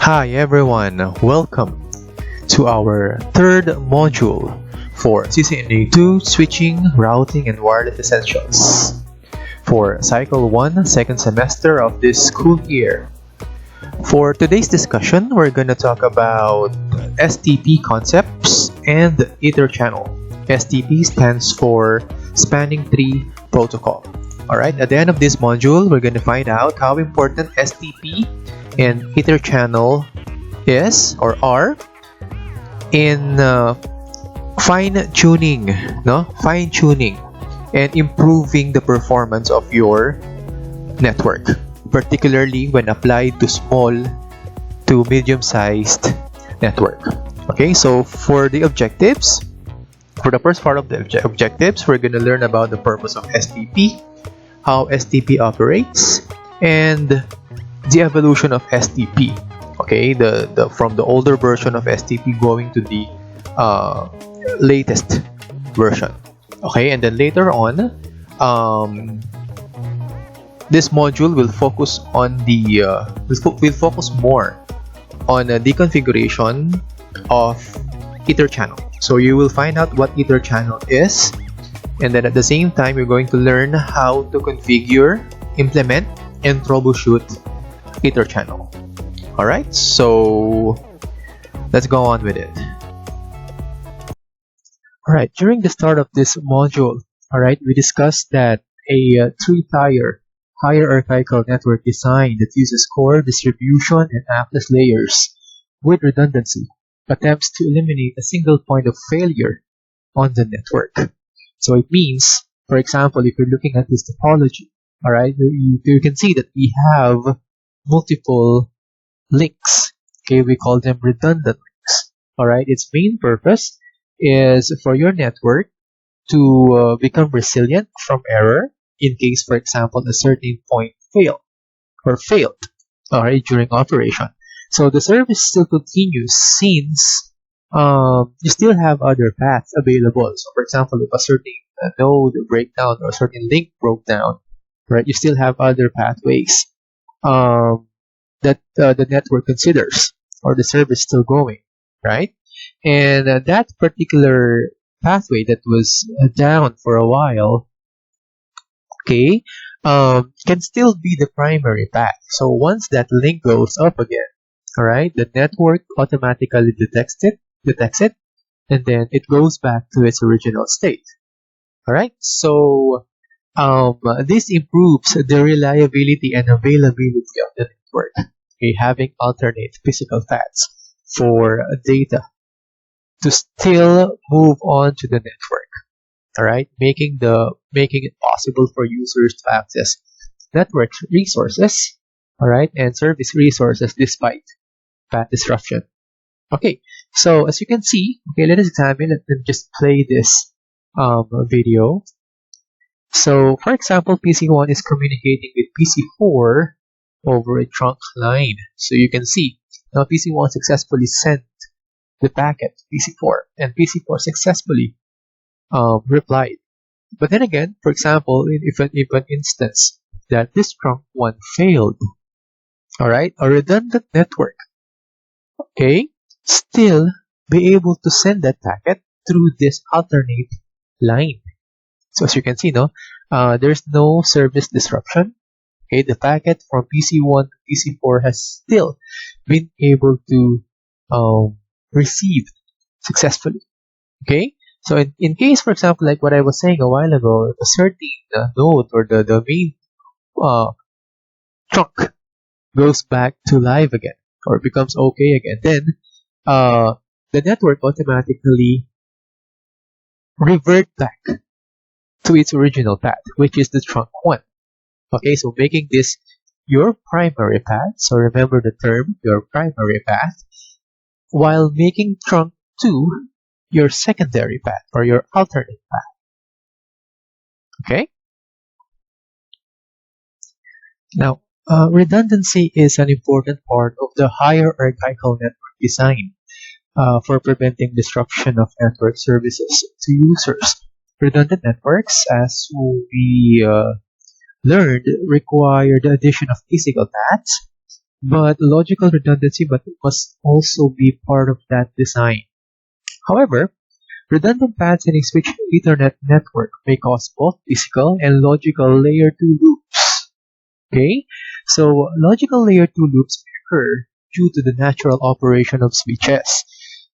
Hi everyone, welcome to our third module for CCNA2 Switching, Routing, and Wireless Essentials for Cycle 1, second semester of this school year. For today's discussion, we're going to talk about STP concepts and EtherChannel. STP stands for Spanning Tree Protocol. Alright, at the end of this module, we're going to find out how important STP and EtherChannel is or are in fine-tuning and improving the performance of your network, particularly when applied to small to medium-sized network. Okay, so for the objectives, for the first part of the objectives, we're going to learn about the purpose of STP, how STP operates, and the evolution of STP. Okay, the from the older version of STP going to the latest version. Okay, and then later on, this module will focus on the will focus more on the configuration of EtherChannel. So you will find out what EtherChannel is, and then at the same time, you're going to learn how to configure, implement, and troubleshoot EtherChannel. Alright, so let's go on with it. Alright, during the start of this module, alright, we discussed that a three-tier hierarchical network design that uses core, distribution, and access layers with redundancy attempts to eliminate a single point of failure on the network. So it means, for example, if you're looking at this topology, alright, you can see that we have multiple links. Okay, we call them redundant links. Alright, its main purpose is for your network to become resilient from error in case, for example, a certain point failed alright, during operation. So the service still continues since you still have other paths available. So for example, if a certain node breakdown or a certain link broke down, right, you still have other pathways that the network considers, or the service still going, right? And that particular pathway that was down for a while, okay, can still be the primary path. So once that link goes up again, alright, the network automatically detects it, and then it goes back to its original state. Alright, so this improves the reliability and availability of the network, okay, having alternate physical paths for data to still move on to the network. Alright, making it possible for users to access network resources, alright, and service resources despite path disruption. Okay, so as you can see, okay, let us examine and just play this video. So, for example, PC1 is communicating with PC4 over a trunk line. So you can see now PC1 successfully sent the packet to PC4, and PC4 successfully replied. But then again, for example, if an instance that this trunk 1 failed, alright, a redundant network, okay, still be able to send that packet through this alternate line. So as you can see, there's no service disruption. Okay, the packet from PC1 to PC4 has still been able to receive successfully. Okay, so in case, for example, like what I was saying a while ago, if a certain node or the main trunk goes back to live again or becomes okay again, then the network automatically revert back to its original path, which is the trunk 1. Okay, so making this your primary path. So remember the term, your primary path, while making trunk 2 your secondary path or your alternate path. Okay? Now, redundancy is an important part of the hierarchical network design for preventing disruption of network services to users. Redundant networks, as we learned, require the addition of physical paths but logical redundancy must also be part of that design. However, redundant paths in a switch Ethernet network may cause both physical and logical layer 2 loops. Okay, so logical layer 2 loops occur due to the natural operation of switches,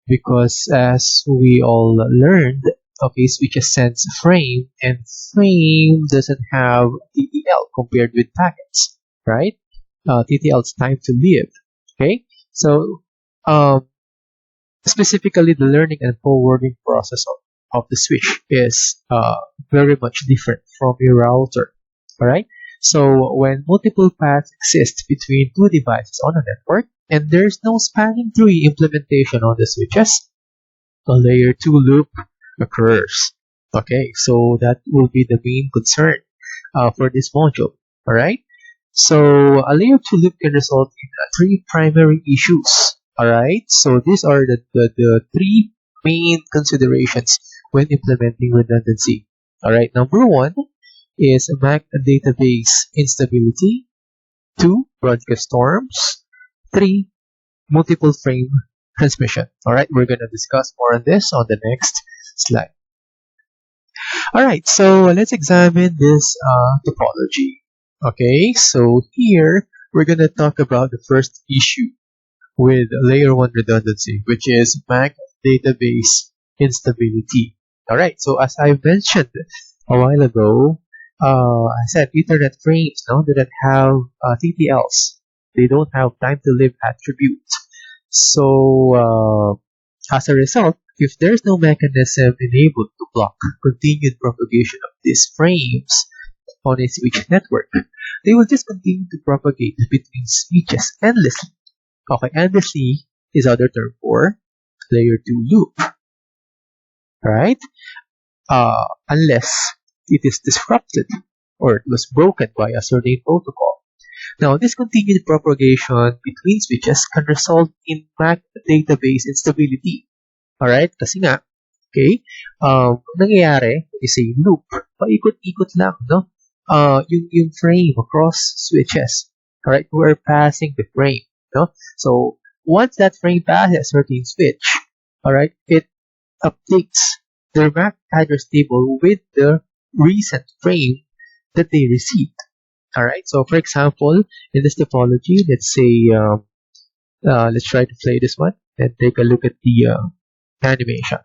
because as we all learned, okay, switches sends frame, and frame doesn't have TTL compared with packets, right? TTL is time to live. Okay, so specifically the learning and forwarding process of the switch is very much different from a router. All right. So when multiple paths exist between two devices on a network and there's no spanning tree implementation on the switches, a layer 2 loop occurs. Okay, so that will be the main concern for this module. All right. So a layer 2 loop can result in three primary issues. All right. So these are the three main considerations when implementing redundancy. All right. Number one is MAC database instability. 2, broadcast storms. 3, multiple frame transmission. All right. We're going to discuss more on this on the next slide. All right. So let's examine this topology. Okay, so here we're going to talk about the first issue with layer 1 redundancy, which is MAC database instability. Alright, so as I mentioned a while ago, I said Ethernet frames now do not have TTLs. They don't have time to live attribute. So as a result, if there's no mechanism enabled to block continued propagation of these frames on a switch network, they will just continue to propagate between switches endlessly. Okay, endlessly is other term for layer 2 loop, right? Unless it is disrupted or it was broken by a certain protocol. Now, this continued propagation between switches can result in MAC database instability. Alright, kasi nga, okay, nangyayari is a loop. Paikot-ikot lang, no? Yung frame across switches. Alright, we're passing the frame, no? So, once that frame passes a certain switch, alright, it updates their MAC address table with the recent frame that they received. Alright, so for example, in this topology, let's say, let's try to play this one and take a look at the animation.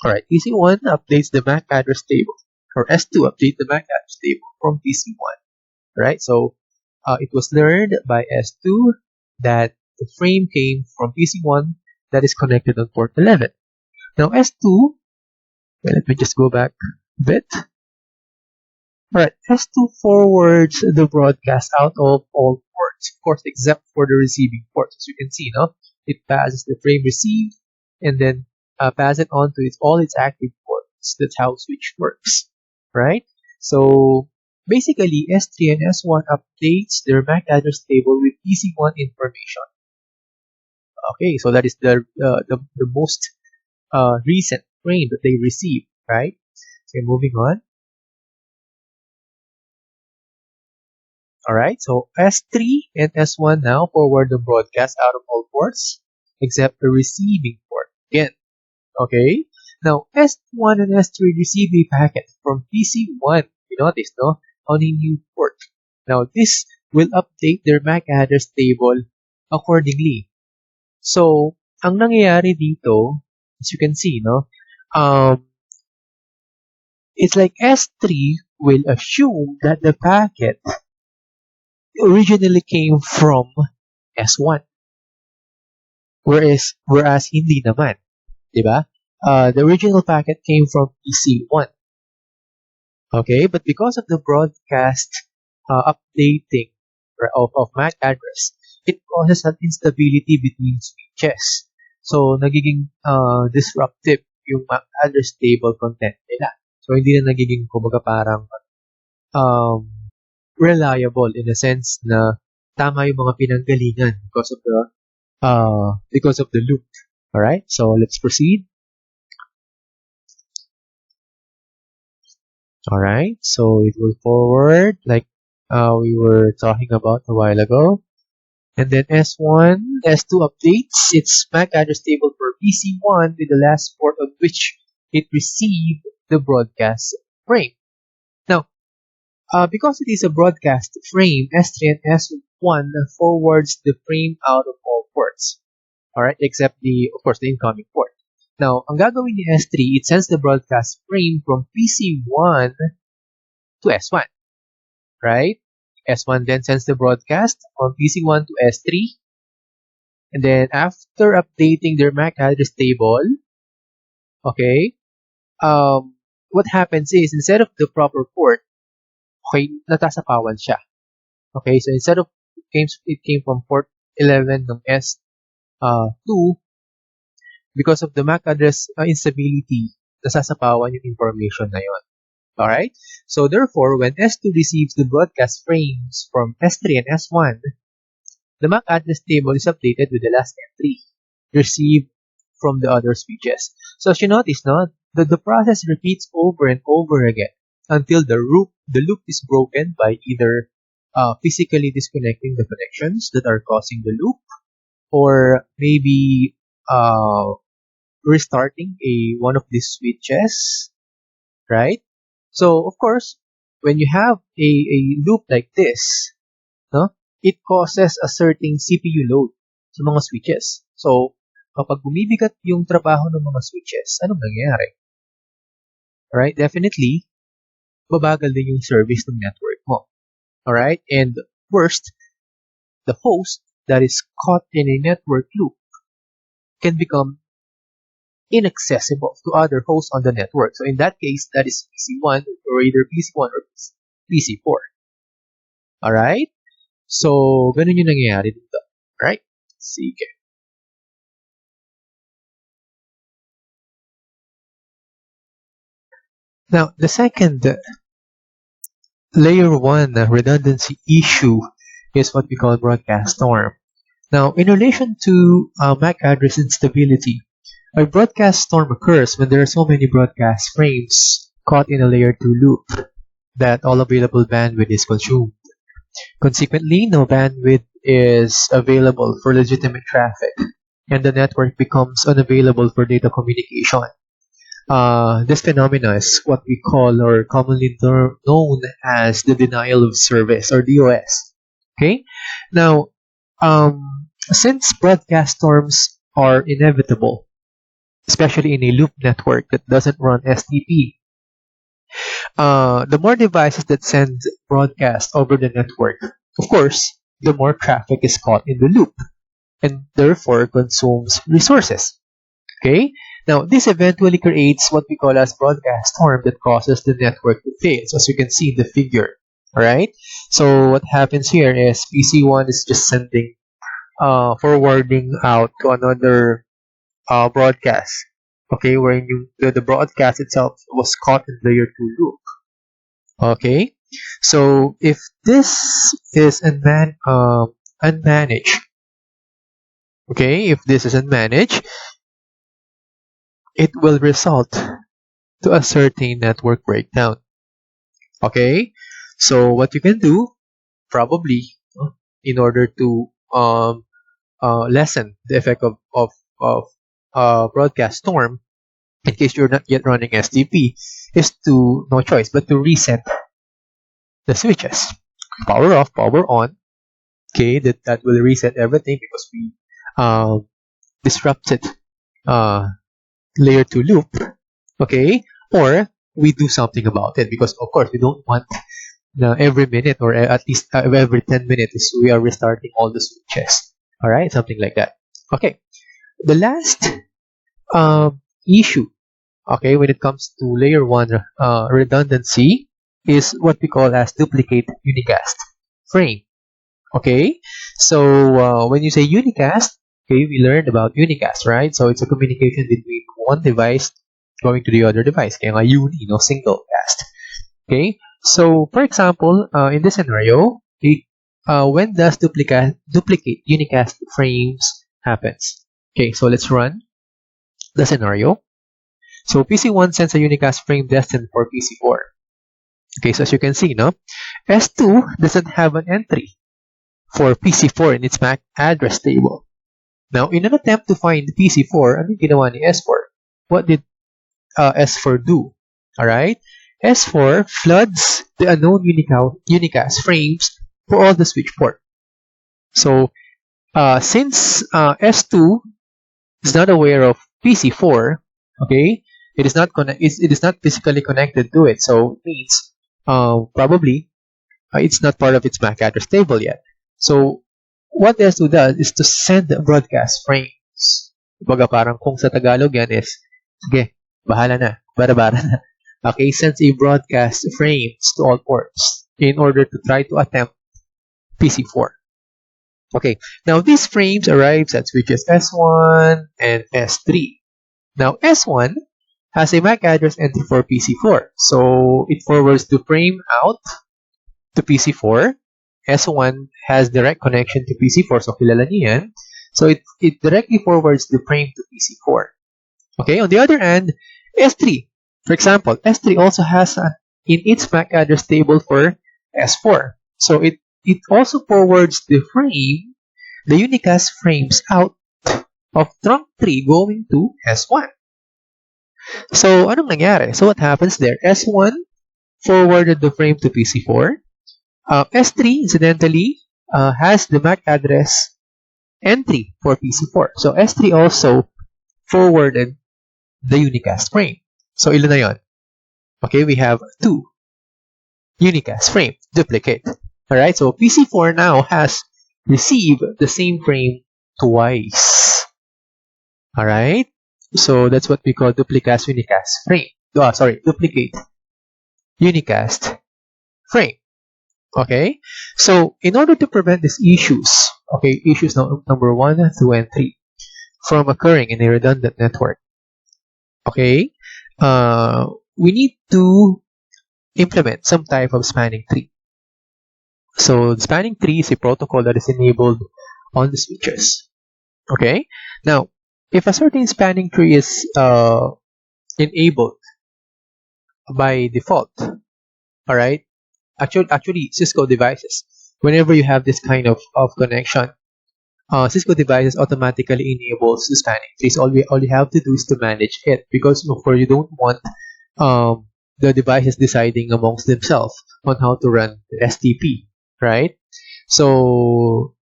Alright, PC1 updates the MAC address table, or S2 updates the MAC address table from PC1. Right, so it was learned by S2 that the frame came from PC1 that is connected on port 11. Now S2, let me just go back a bit. Alright, S2 forwards the broadcast out of all ports, of course, except for the receiving port. As you can see, no, it passes the frame received and then pass it on to all its active ports. That's how switch works, right? So basically, S3 and S1 updates their MAC address table with PC1 information. Okay, so that is the most recent frame that they receive, right? So moving on. Alright, so S3 and S1 now forward the broadcast out of all ports except the receiving port again. Okay, now S1 and S3 receive a packet from PC1, you notice, no? On a new port. Now this will update their MAC address table accordingly. So, ang nangyayari dito, as you can see, no? It's like S3 will assume that the packet originally came from S1. Whereas hindi naman, 'di ba? The original packet came from PC1. Okay, but because of the broadcast updating of MAC address, it causes an instability between switches. So, nagiging disruptive yung MAC address table content nila. So, hindi na nagiging kumbaga parang reliable in a sense na tama yung mga pinanggalingan because of the loop. Alright, so let's proceed. Alright, so it will forward like we were talking about a while ago. And then S2 updates its MAC address table for PC1 with the last port on which it received the broadcast frame. Now, because it is a broadcast frame, S3 and S1 forwards the frame out of all ports. Alright, except of course, the incoming port. Now, ang gagawin ni S3, it sends the broadcast frame from PC1 to S1. Right? S1 then sends the broadcast from PC1 to S3. And then after updating their MAC address table, okay, what happens is instead of the proper port, okay, natasapawan siya. Okay, so instead of it came from port 11 ng S2, because of the MAC address instability, nasasapawan yung information na yun. Alright? So therefore, when S2 receives the broadcast frames from S3 and S1, the MAC address table is updated with the last entry received from the other switches. So as you notice, no, the process repeats over and over again until the loop is broken by either physically disconnecting the connections that are causing the loop, or maybe restarting one of these switches, right? So of course, when you have a loop like this, no, it causes a certain CPU load sa mga switches. So kapag bumibigat yung trabaho ng mga switches, anong nangyayari? Alright, definitely, babagal din yung service ng network mo. Alright, and worst, the host that is caught in a network loop can become inaccessible to other hosts on the network. So in that case, that is PC1 or either PC1 or PC4. Alright? So, ganun yung nangyayari dito. Alright? Sige. Now, the second layer 1 redundancy issue is what we call broadcast storm. Now, in relation to MAC address instability, a broadcast storm occurs when there are so many broadcast frames caught in a layer 2 loop that all available bandwidth is consumed. Consequently, no bandwidth is available for legitimate traffic, and the network becomes unavailable for data communication. This phenomenon is what we call, or commonly known as, the denial of service, or DOS. Okay? Now, since broadcast storms are inevitable, especially in a loop network that doesn't run STP, the more devices that send broadcast over the network, of course, the more traffic is caught in the loop and therefore consumes resources. Okay? Now, this eventually creates what we call as broadcast storm that causes the network to fail, so as you can see in the figure. Alright? So, what happens here is PC1 is just sending, forwarding out to another broadcast. Okay, where the broadcast itself was caught in layer 2 loop. Okay, so if this is unmanaged, okay, if this is unmanaged, it will result to a certain network breakdown. Okay, so what you can do, probably, in order to lessen the effect of broadcast storm, in case you're not yet running STP, is to, no choice but to reset the switches. Power off, power on. Okay, that will reset everything because we disrupted layer 2 loop. Okay, or we do something about it, because of course we don't want every minute, or at least every 10 minutes we are restarting all the switches. Alright, something like that. Okay, the last issue, okay, when it comes to layer 1 redundancy, is what we call as duplicate unicast frame. Okay, so when you say unicast, okay, we learned about unicast, right? So it's a communication between one device going to the other device. Kaya nga uni, no, single cast. Okay, so for example, in this scenario, when does duplicate unicast frames happens? Okay, so let's run the scenario. So PC1 sends a unicast frame destined for PC4. Okay, so as you can see, no, S2 doesn't have an entry for PC4 in its MAC address table. Now, in an attempt to find PC4, ano ginawa ni S4? What did S4 do? Alright? S4 floods the unknown unicast frames for all the switch port. So, since S2 is not aware of PC4, okay, it is not physically connected to it. So, it means probably it's not part of its MAC address table yet. So, what S2 does is to send broadcast frames. Baga parang kung sa Tagalog yan is, sige, bahala na, bara-bara na. Okay, sends a broadcast frames to all ports in order to try to attempt PC4. Okay, now these frames arrives at switches S1 and S3. Now S1 has a MAC address entry for PC4, so it forwards the frame out to PC4. S1 has direct connection to PC4, so kilala niyo yan. So it directly forwards the frame to PC4. Okay, on the other hand, S3, for example, S3 also has in its MAC address table for S4. So it also forwards the frame, the unicast frames out of trunk 3 going to S1. So anong nangyari? So what happens there? S1 forwarded the frame to PC4. S3 incidentally has the MAC address entry for PC4. So S3 also forwarded the unicast frame. So ilan na yon? Okay, we have 2 unicast frame duplicate. Alright, so PC4 now has received the same frame twice. Alright, so that's what we call duplicate unicast frame. Duplicate unicast frame. Okay, so in order to prevent these issues, okay, issues number 1, 2, and 3 from occurring in a redundant network, okay, we need to implement some type of spanning tree. So the spanning tree is a protocol that is enabled on the switches. Okay, now if a certain spanning tree is enabled by default, all right, actually Cisco devices, whenever you have this kind of connection, Cisco devices automatically enables the spanning trees. All you have to do is to manage it, because of course you don't want the devices deciding amongst themselves on how to run the STP, right? So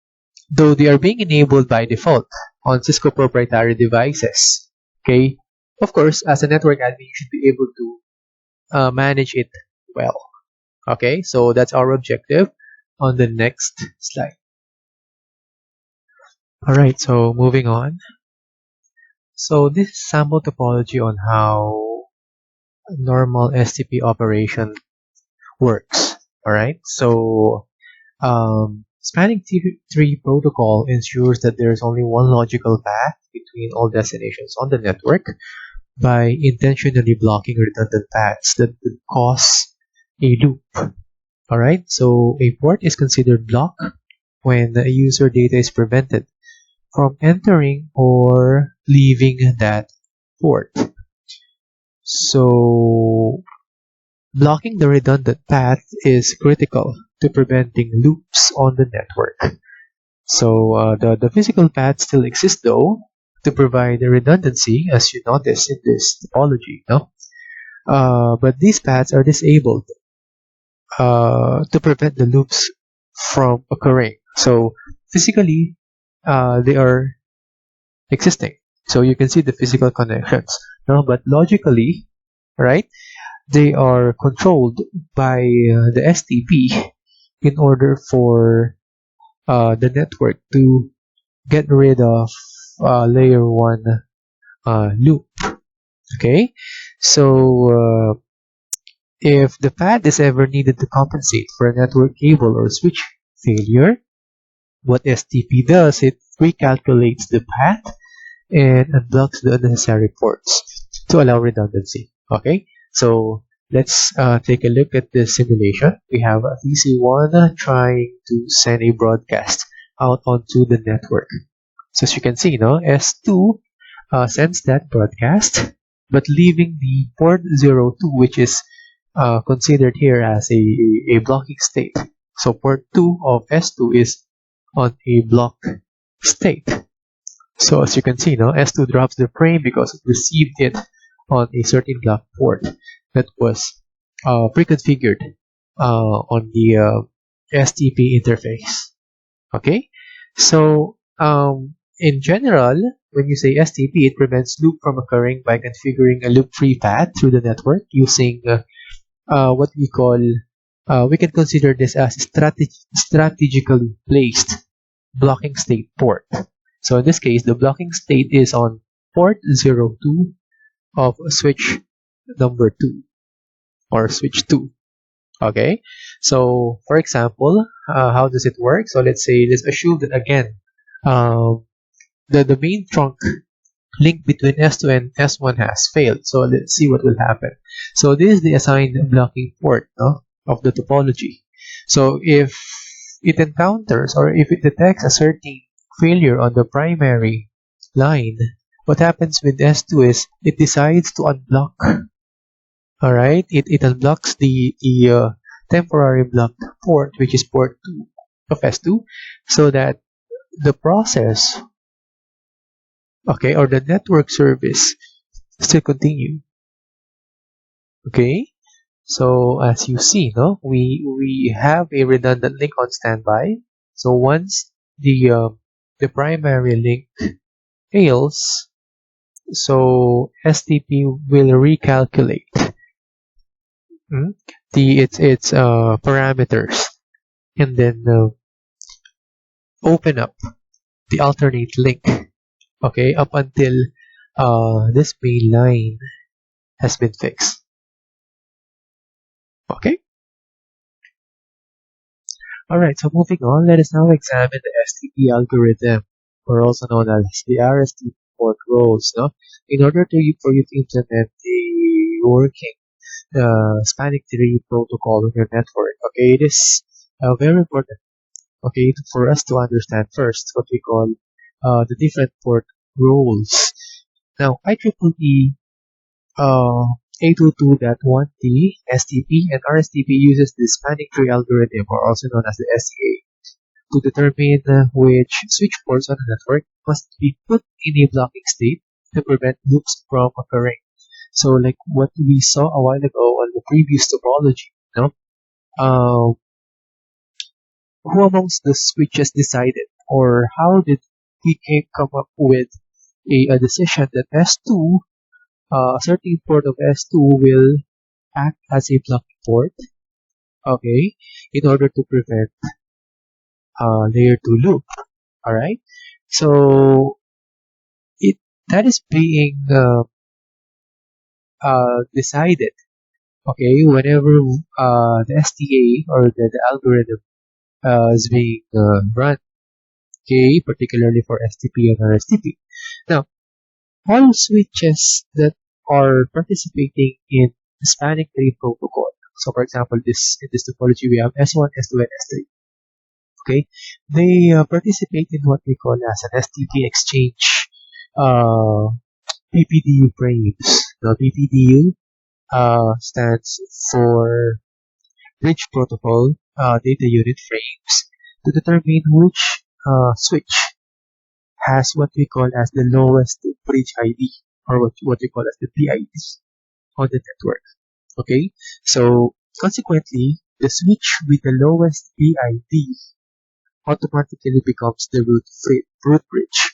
though they are being enabled by default on Cisco proprietary devices, okay, of course as a network admin you should be able to manage it well. Okay, so that's our objective on the next slide. Alright, so moving on. So this is sample topology on how normal STP operation works. Alright, so spanning tree protocol ensures that there is only one logical path between all destinations on the network by intentionally blocking redundant paths that could cause a loop. Alright, so a port is considered blocked when the user data is prevented from entering or leaving that port. So blocking the redundant path is critical to preventing loops on the network. So the physical path still exists though to provide the redundancy, as you notice in this topology, no? But these paths are disabled to prevent the loops from occurring. So physically they are existing, so you can see the physical connections, no? But logically, right, they are controlled by the STP in order for the network to get rid of layer 1 loop. Okay, so if the path is ever needed to compensate for a network cable or switch failure, what STP does, it recalculates the path and unblocks the unnecessary ports to allow redundancy. Okay, so let's take a look at the simulation. We have a TC1 trying to send a broadcast out onto the network. So as you can see, S2 sends that broadcast, but leaving the port 02, which is considered here as a blocking state. So port 2 of S2 is on a block state. So as you can see now, S2 drops the frame because it received it on a certain block port that was pre-configured on the STP interface. Okay, so in general, when you say STP, it prevents loop from occurring by configuring a loop-free path through the network using what we call, we can consider this as strategically placed blocking state port. So in this case, the blocking state is on port 02 of switch number 2 or switch 2. Okay, so for example, how does it work? So let's assume that again, the main trunk link between S2 and S1 has failed. So let's see what will happen. So this is the assigned blocking port, no, of the topology. So if it encounters or if it detects a certain failure on the primary line, what happens with S2 is it decides to unblock. Alright, it unblocks the temporary blocked port, which is port 2 of S2, so that the process, okay, or the network service still continue. Okay, so as you see, no, we have a redundant link on standby. So once the primary link fails, so STP will recalculate its parameters and then open up the alternate link, okay, up until this main line has been fixed. Okay, alright, so moving on, let us now examine the STP algorithm, or also known as the RST port roles, no? In order for you to implement the working spanning tree protocol on your network, okay, it is very important, okay, for us to understand first what we call the different port roles. Now, IEEE 822.1t STP and RSTP uses the spanning tree algorithm, or also known as the SCA, to determine which switch ports on the network must be put in a blocking state to prevent loops from occurring. So like what we saw a while ago on the previous topology, no? Who amongst the switches decided, or how did we come up with a decision that S2, a certain port of S2 will act as a blocking port, okay, in order to prevent layer 2 loop. Alright, so that is being decided, okay, whenever the STA or the algorithm is being run, okay, particularly for STP and RSTP. Now, all switches that are participating in the spanning tree protocol. So, for example, in this topology, we have S1, S2, and S3. Okay, they participate in what we call as an STP exchange PPDU frames. The PPDU stands for Bridge Protocol Data Unit Frames to determine which switch has what we call as the lowest bridge ID, or what we call as the BID on the network. Okay, so consequently, the switch with the lowest BID automatically becomes the root bridge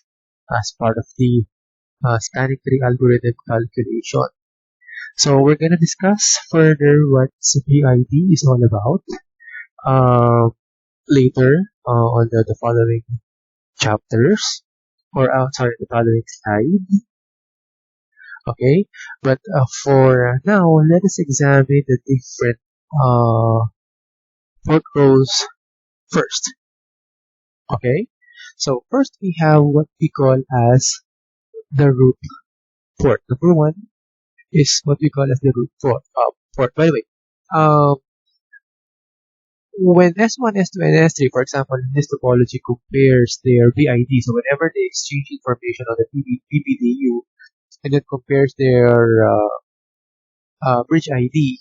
as part of the spanning tree algorithm calculation. So we're going to discuss further what BID is all about later on the following chapters, or the following slide. Okay, but for now, let us examine the different port roles first. Okay, so first we have what we call as the root port. Number one is what we call as the root port. By the way, when S1, S2, and S3, for example, in this topology compares their BID, so whenever they exchange information on the PPDU and then compares their bridge ID,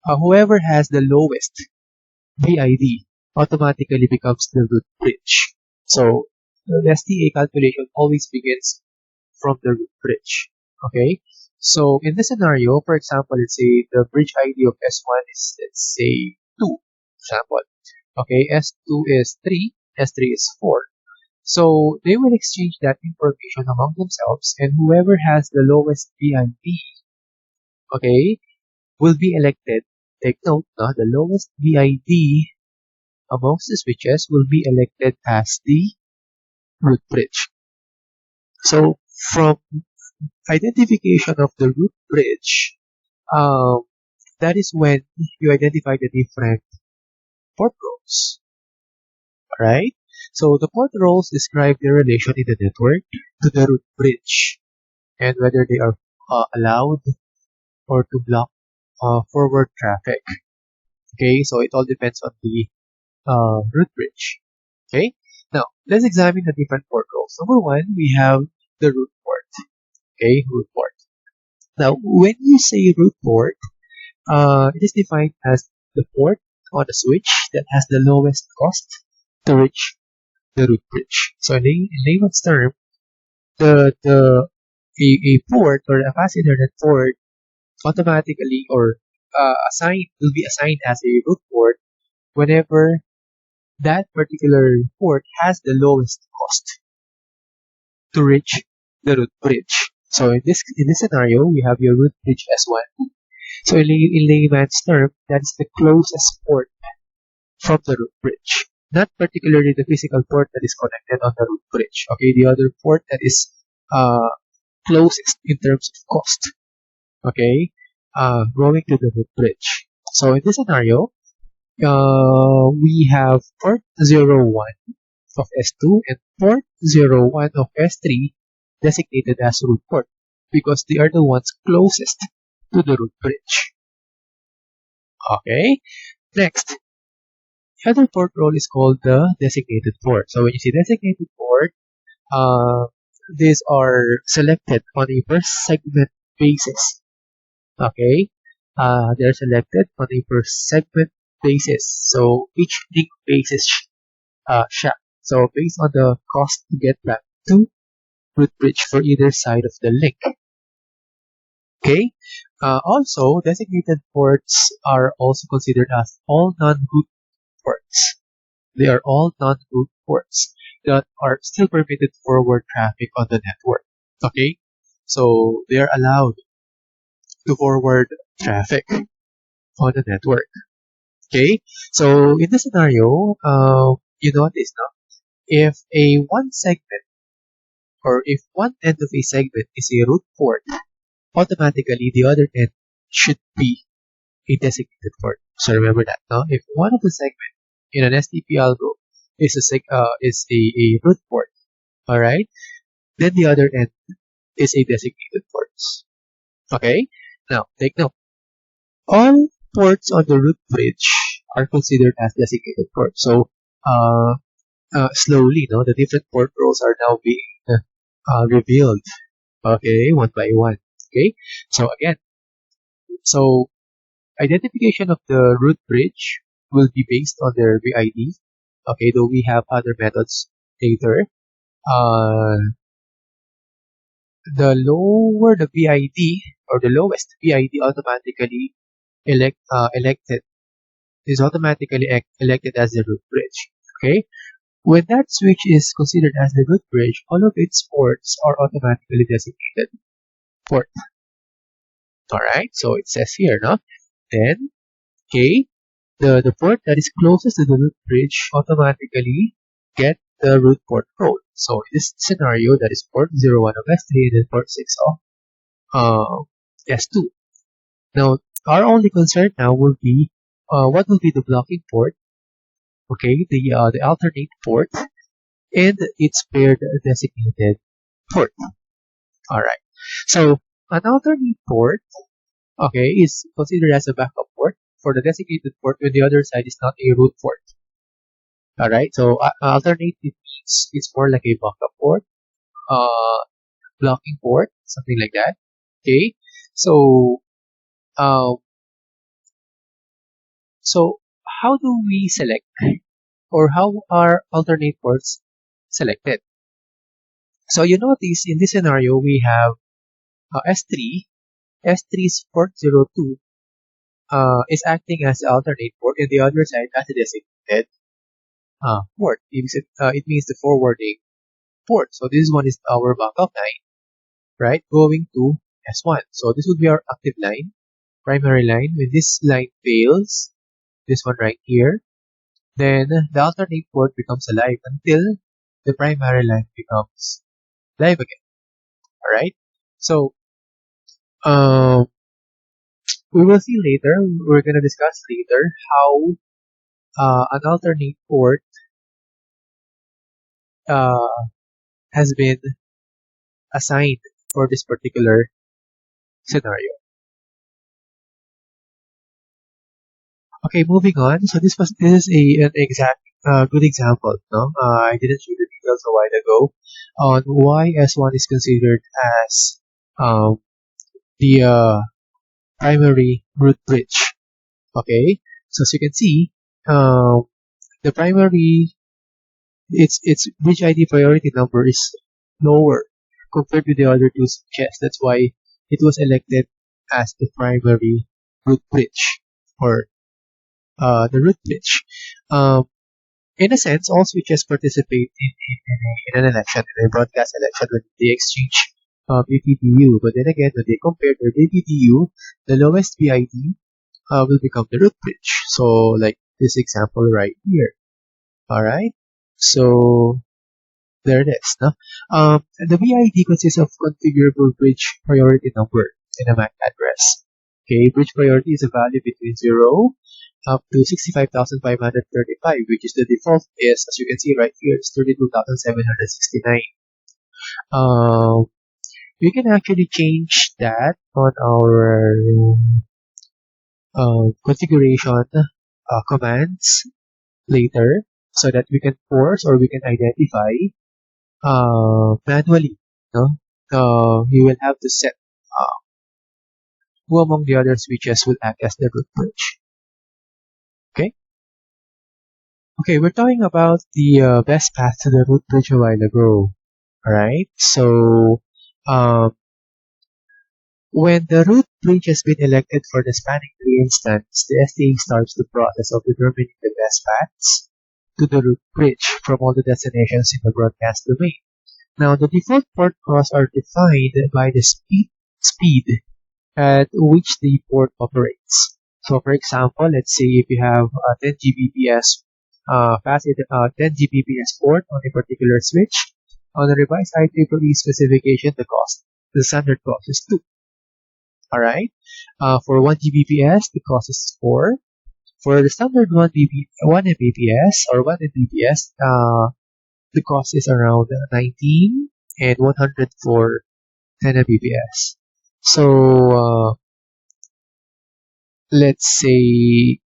whoever has the lowest BID automatically becomes the root bridge. So the STA calculation always begins from the root bridge. Okay, so in this scenario, for example, let's say the bridge ID of S1 is, let's say, 2, example. Okay, S2 is 3, S3 is 4. So they will exchange that information among themselves, and whoever has the lowest BID, okay, will be elected. Take note, the lowest BID amongst the switches will be elected as the root bridge. So from identification of the root bridge, that is when you identify the different port roles. Alright? So the port roles describe their relation in the network to the root bridge and whether they are allowed or to block forward traffic. Okay, so it all depends on the root bridge. Okay, now let's examine the different port roles. Number one, we have the root port. Okay, root port. Now, when you say root port, it is defined as the port on the switch that has the lowest cost to reach the root bridge. So in layman's term, a port or a fast internet port automatically or will be assigned as a root port whenever that particular port has the lowest cost to reach the root bridge. So in this scenario, we have your root bridge S1. So in layman's term, that is the closest port from the root bridge. Not particularly the physical port that is connected on the root bridge. Okay, the other port that is closest in terms of cost. Okay, going to the root bridge. So in this scenario, we have port 01 of S2 and port 01 of S3 designated as root port because they are the ones closest to the root bridge. Okay, next, the other port role is called the designated port. So when you see designated port, these are selected on a per segment basis. Okay, they're selected on a per segment basis. So each link basis shaft. So based on the cost to get back to root bridge for either side of the link. Okay. Also, designated ports are also considered as all non-root ports. They are all non-root ports that are still permitted forward traffic on the network. Okay. So they are allowed to forward traffic on the network. Okay. So in this scenario, you notice now, if a one segment or if one end of a segment is a root port, automatically the other end should be a designated port. So remember that. Now, if one of the segment in an STP algo is a root port, all right, then the other end is a designated port. Okay. Now, take note. All ports on the root bridge are considered as designated ports. So, slowly, the different port roles are now being revealed. Okay, one by one. Okay. So again, identification of the root bridge will be based on their VID. Okay, though we have other methods later. The lower the VID or the lowest VID automatically elected is automatically elected as the root bridge. Okay, when that switch is considered as the root bridge, all of its ports are automatically designated port. All right, so it says here, no? Then, okay, the port that is closest to the root bridge automatically get the root port role. So in this scenario, that is port 01 of S3 and then port 6 of S2. Now, our only concern now will be what will be the blocking port, okay, the alternate port, and its paired designated port. Alright, so an alternate port, okay, is considered as a backup port for the designated port when the other side is not a root port. Alright, so alternate means it's more like a backup port, blocking port, something like that. Okay, so how do we select, or how are alternate ports selected? So you notice in this scenario we have S3. S3's port 02 is acting as the alternate port, and the other side as the designated port. It means the forwarding port. So this one is our backup line, right? Going to S1. So this would be our active line, primary line. When this line fails, this one right here, then the alternate port becomes alive until the primary line becomes live again. Alright? So we will see later, we're gonna discuss later how an alternate port has been assigned for this particular scenario. Okay, moving on. So this is an exact good example. No, I didn't show the details a while ago on why S1 is considered as the primary root bridge. Okay, so as you can see, the primary its bridge ID priority number is lower compared to the other two switches. That's why it was elected as the primary root bridge, or the root bridge. In a sense, all switches participate in an election, in a broadcast election, when they exchange BPDU. But then again, when they compare their BPDU, the lowest BID will become the root bridge. So, like this example right here. Alright? So, there it is. No? The BID consists of configurable bridge priority number in a MAC address. Okay, bridge priority is a value between 0 up to 65,535, which is the default is, as you can see right here, is 32,769. We can actually change that on our configuration commands later, so that we can force or we can identify manually. No? You will have to set who among the other switches will act as the root bridge. Okay, we're talking about the best path to the root bridge a while ago. Alright, so when the root bridge has been elected for the spanning tree instance, the STA starts the process of determining the best paths to the root bridge from all the destinations in the broadcast domain. Now, the default port costs are defined by the speed at which the port operates. So, for example, let's say if you have a 10 Gbps 10 Gbps port on a particular switch, on the revised IEEE specification, the standard cost is 2. Alright? For 1 Gbps, the cost is 4. For the standard 1 Mbps or 1 Mbps, the cost is around 19 and 100 for 10 Mbps. So, let's say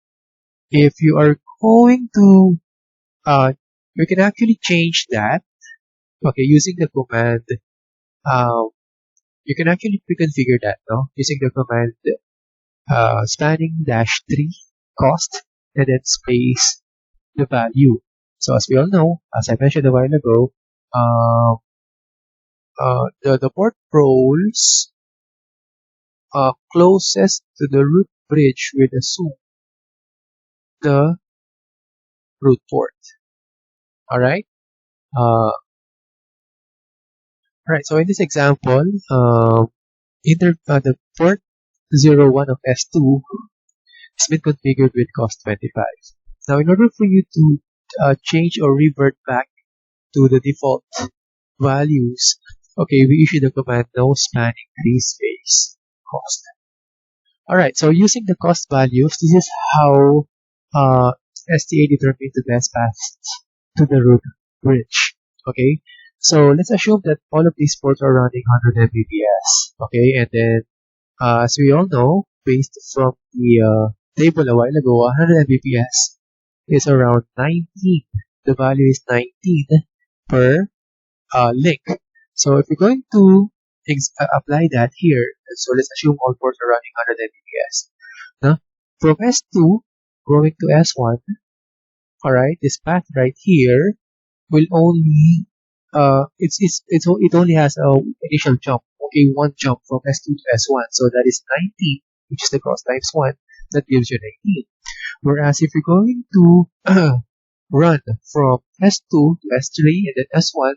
if you are going to, you can actually change that, okay, using the command, you can actually pre-configure that, no? Using the command spanning-3 cost and then space the value. So as we all know, as I mentioned a while ago, the port roles closest to the root bridge will assume the root port. Alright? Alright, so in this example, the port 01 of S2 has been configured with cost 25. Now, in order for you to change or revert back to the default values, okay, we issue the command no spanning tree space cost. Alright, so using the cost values, this is how STA determines the best path to the root bridge. Okay, so let's assume that all of these ports are running 100 Mbps. Okay, and then as we all know, based from the table a while ago, 100 Mbps is around 19. The value is 19 per link. So if we're going to apply that here, so let's assume all ports are running 100 Mbps. Now, from S2, going to S1, alright, this path right here will only it only has a initial jump, okay, one jump from S2 to S1, so that is 19, which is the cross times 1, that gives you 19. Whereas if you're going to run from S2 to S3 and then S1,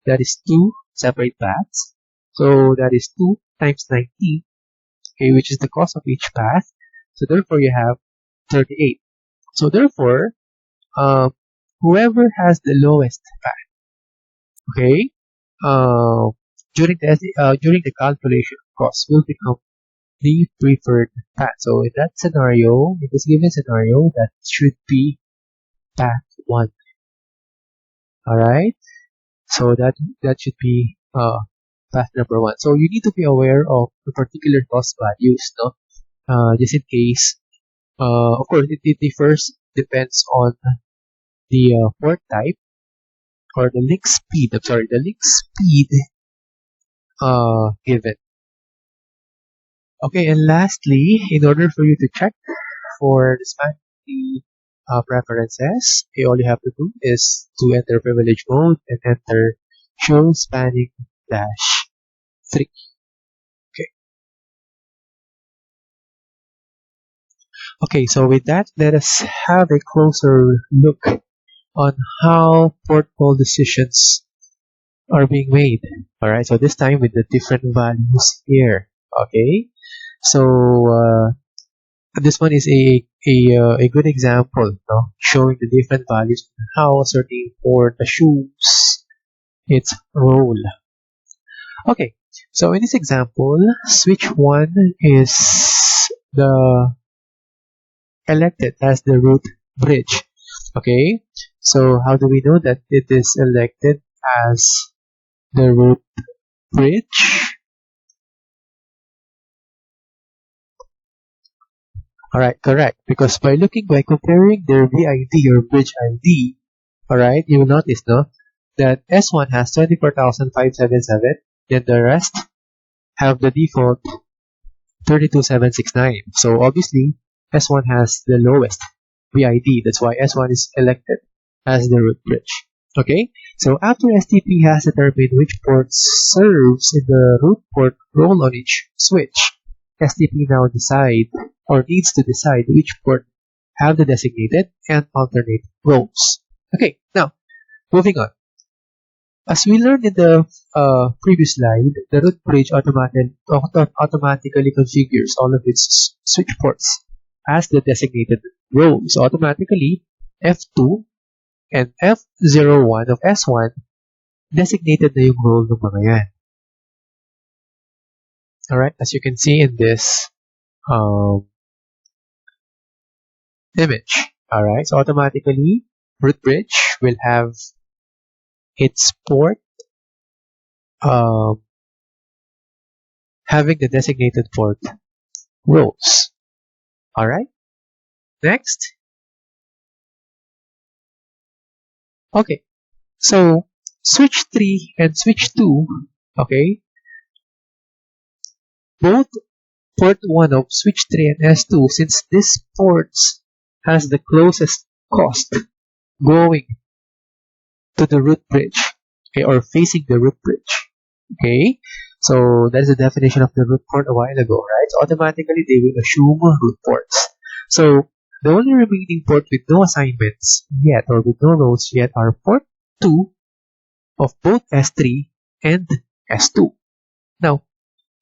that is 2 separate paths, so that is 2 times 19, okay, which is the cost of each path, so therefore you have 38. So therefore, whoever has the lowest path, okay, during the calculation of cost will become the preferred path. So in that scenario, in this given scenario, that should be path 1. Alright, so that should be path number 1. So you need to be aware of the particular cost values, no? Just in case, of course, it differs, depends on the port type or the link speed. I'm sorry, the link speed given. Okay, and lastly, in order for you to check for the spanning preferences, all you have to do is to enter privilege mode and enter show spanning dash 3. Okay. Okay, so with that, let us have a closer look on how port call decisions are being made. Alright, so this time with the different values here. Okay, so this one is a good example, no? Showing the different values and how a certain port assumes its role. Okay, so in this example, switch 1 is elected as the root bridge. Okay, so how do we know that it is elected as the root bridge? Alright, correct. Because by comparing their VID or bridge ID, alright, you will notice, no, that S1 has 24,577, then the rest have the default 32,769. So obviously, S1 has the lowest VID. That's why S1 is elected as the root bridge. Okay, so after STP has determined which port serves in the root port role on each switch, STP now needs to decide which port have the designated and alternate roles. Okay, now moving on. As we learned in the previous slide, the root bridge automatically configures all of its switch ports as the designated role. So automatically, F2 and F01 of S1 designated na yung role ng mga yan. Alright, as you can see in this image. Alright, so automatically, root bridge will have its port having the designated port roles. Alright, next. Okay, so switch 3 and switch 2, okay, both port 1 of switch 3 and S2, since this ports has the closest cost going to the root bridge, okay, or facing the root bridge, okay, so that is the definition of the root port a while ago, right? So automatically they will assume root ports. So the only remaining port with no assignments yet or with no roles yet are port 2 of both S3 and S2. Now,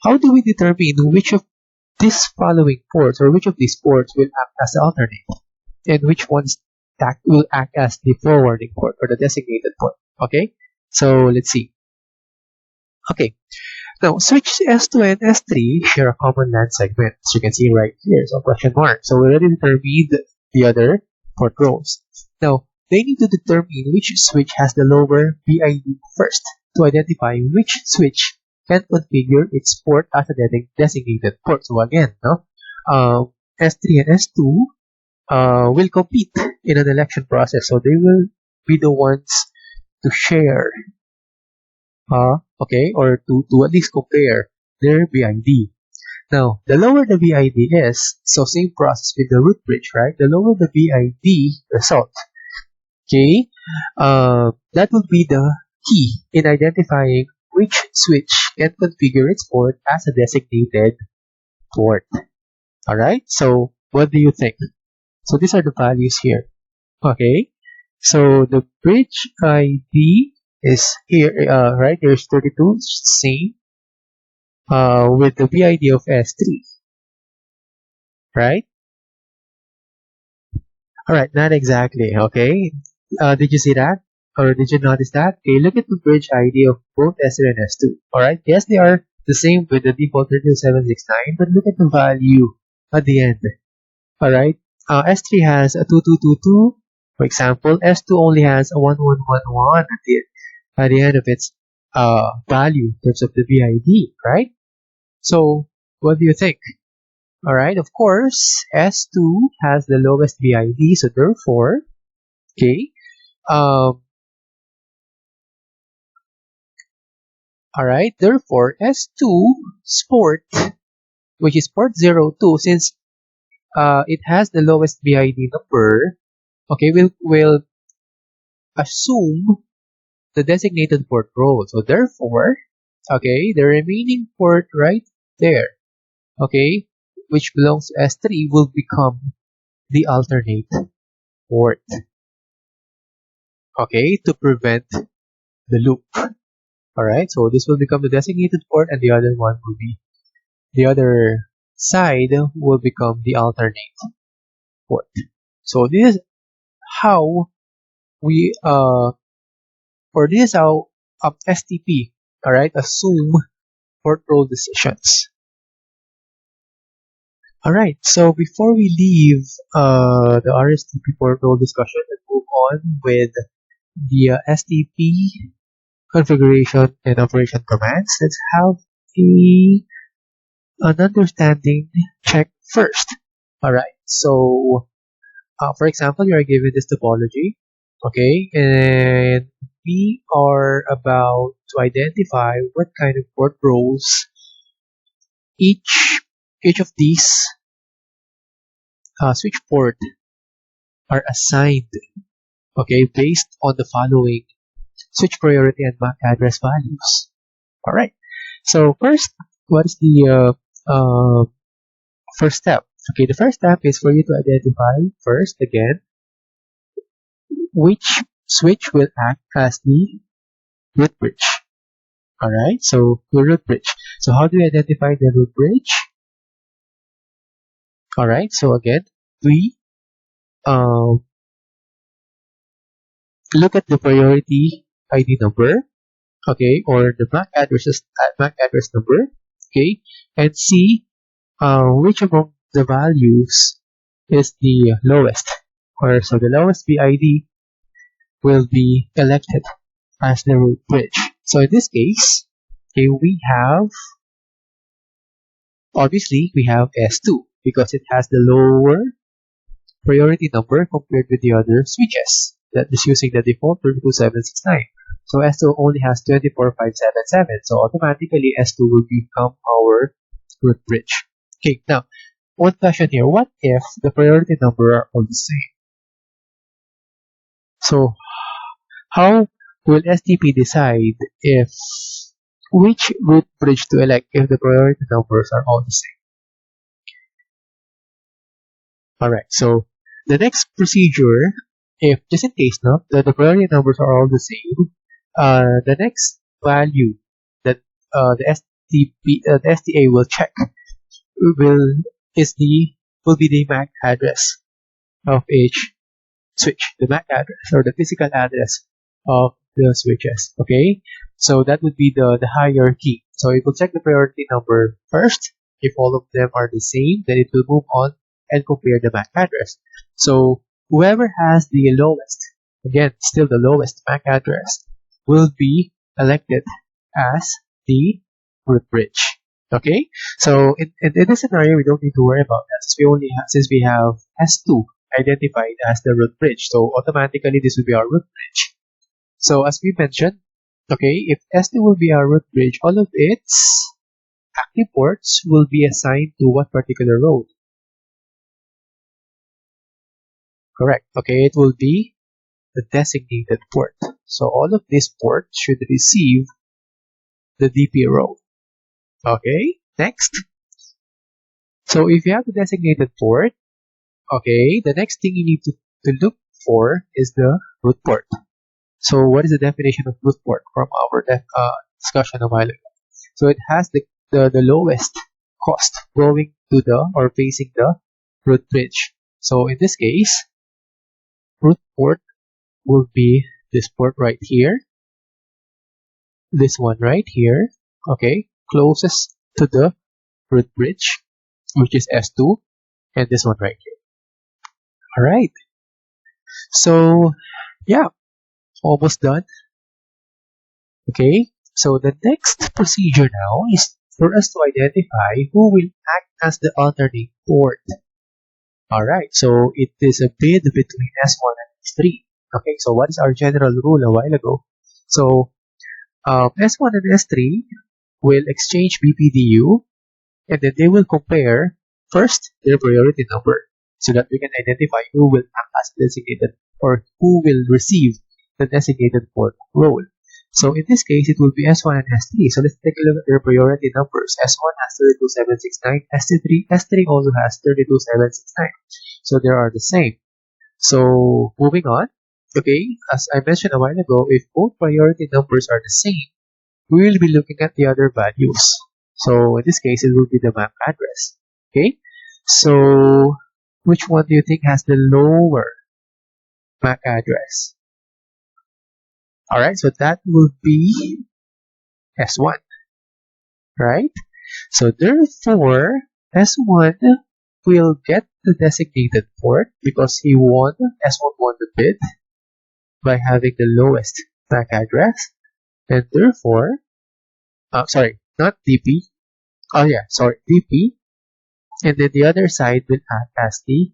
how do we determine which of these following ports or which of these ports will act as the alternate and which ones will act as the forwarding port or the designated port? Okay, so let's see. Okay, now switch S2 and S3 share a common LAN segment, as you can see right here, so question mark. So we already determined the other port roles. Now they need to determine which switch has the lower BID first to identify which switch can configure its port as a designated port. So again, no, S3 and S2 will compete in an election process, so they will be the ones to share, okay, or to at least compare their BID. Now, the lower the BID is, so same process with the root bridge, right? The lower the BID result, okay, that will be the key in identifying which switch can configure its port as a designated port. Alright, so what do you think? So these are the values here. Okay, so the bridge ID is here, right? Here's 32, same, with the BID of S3, right? Alright, not exactly, okay? Did you see that? Or did you notice that? Okay, look at the bridge ID of both S3 and S2. Alright, yes, they are the same with the default 32769, but look at the value at the end. Alright, S3 has a 2222, for example. S2 only has a 1111 at the end of its value in terms of the BID, right? So, what do you think? Alright, of course, S2 has the lowest BID, so therefore, okay, alright, therefore, S2's port, which is port 02, since it has the lowest BID number, okay, we'll assume the designated port role. So therefore, okay, the remaining port right there, okay, which belongs to S3 will become the alternate port, okay, to prevent the loop. Alright, so this will become the designated port and the other one will be, the other side will become the alternate port. So this is how we, or this is how STP, alright, assume port role decisions. Alright, so before we leave the RSTP port role discussion and move on with the STP configuration and operation commands, let's have an understanding check first. Alright, so for example, you are given this topology, okay, and we are about to identify what kind of port roles each of these switch port are assigned, okay, based on the following switch priority and MAC address values. Alright, so first, what is the first step? Okay, the first step is for you to identify first again which switch will act as the root bridge. Alright, so the root bridge. So how do you identify the root bridge? Alright, so again, we look at the priority ID number, okay, or the MAC address number, okay, and see which among the values is the lowest, or so the lowest BID will be elected as the root bridge. So in this case, okay, obviously we have S2 because it has the lower priority number compared with the other switches that is using the default 32769. So S2 only has 24577, so automatically S2 will become our root bridge. Okay, now one question here, what if the priority number are all the same? So how will STP decide if which root bridge to elect if the priority numbers are all the same? Alright, so the next procedure, if just in case the priority numbers are all the same, the next value that the STA will check will be the MAC address of each switch, the MAC address or the physical address of the switches. Okay, so that would be the hierarchy. So it will check the priority number first. If all of them are the same, then it will move on and compare the MAC address. So whoever has the lowest, again still the lowest MAC address, will be elected as the root bridge. Okay, so in this scenario we don't need to worry about that since we have S2 identified as the root bridge, so automatically this will be our root bridge. So as we mentioned, okay, if S2 will be our root bridge, all of its active ports will be assigned to what particular road? Correct. Okay, it will be the designated port. So all of these ports should receive the DP road. Okay, next. So if you have the designated port, okay, the next thing you need to look for is the root port. So what is the definition of root port from our discussion a while ago? So it has the lowest cost going to the or facing the root bridge. So in this case, root port will be this port right here, this one right here, okay, closest to the root bridge, which is S2, and this one right here. Alright, so yeah, almost done. Okay, so the next procedure now is for us to identify who will act as the alternate port. Alright, so it is a bid between S1 and S3. Okay, so what is our general rule a while ago? So S1 and S3 will exchange BPDU, and then they will compare first their priority number so that we can identify who will act as designated or who will receive the designated port role. So in this case, it will be S1 and S3. So let's take a look at their priority numbers. S1 has 32769, S3 also has 32769. So they are the same. So moving on, okay, as I mentioned a while ago, if both priority numbers are the same, we will be looking at the other values. So in this case, it will be the MAC address. Okay, so which one do you think has the lower MAC address? Alright, so that will be S1, right? So therefore, S1 will get the designated port because he won, S1 won the bid by having the lowest MAC address, and therefore, sorry, not DP, DP, and then the other side will act as the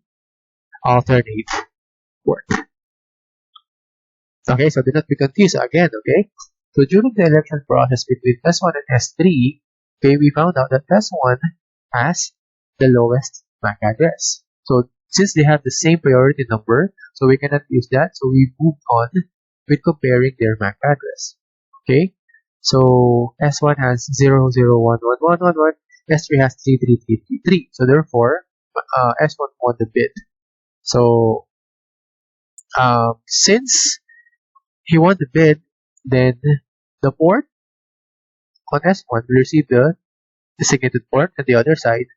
alternate port. Okay, so do not be confused again, okay? So during the election process between S1 and S3, okay, we found out that S1 has the lowest MAC address. So since they have the same priority number, so we cannot use that, so we moved on with comparing their MAC address. Okay, so S1 has 00111111, S3 has 33333. So therefore, S1 won the bid. So since he won the bid, then the port on S1 will receive the designated port, and the other side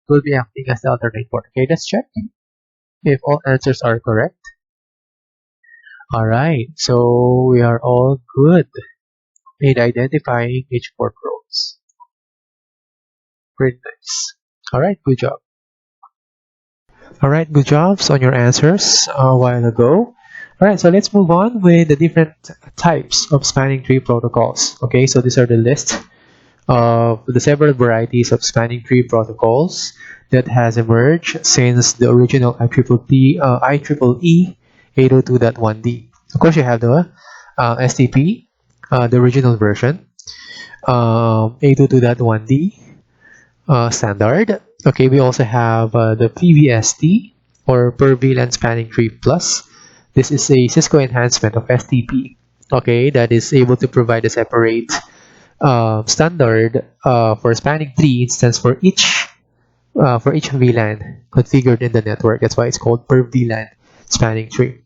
will be acting as the alternate port. Okay, let's check if all answers are correct. Alright, so we are all good in identifying each port roles. Pretty nice. Alright, good job. Alright, good jobs on your answers a while ago. Alright, so let's move on with the different types of spanning tree protocols. Okay, so these are the list of the several varieties of spanning tree protocols that has emerged since the original IEEE 802.1d. Of course, you have the STP, the original version, 802.1d standard. Okay, we also have the PVST, or per VLAN spanning tree plus. This is a Cisco enhancement of STP. Okay, that is able to provide a separate standard for spanning tree instance for each VLAN configured in the network. That's why it's called per VLAN spanning tree.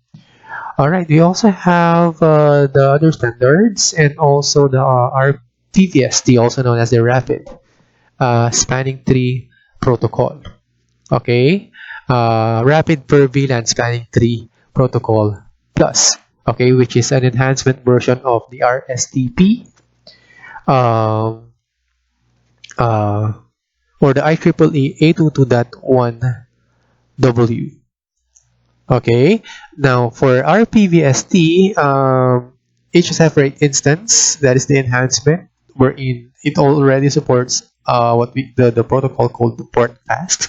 Alright, we also have the other standards and also the RPVST, also known as the Rapid Spanning Tree Protocol. Okay, Rapid per VLAN Spanning Tree Protocol Plus. Okay, which is an enhancement version of the RSTP or the IEEE 822.1W. Okay, now for RPVST, each separate instance, that is the enhancement, wherein it already supports the protocol called the port fast,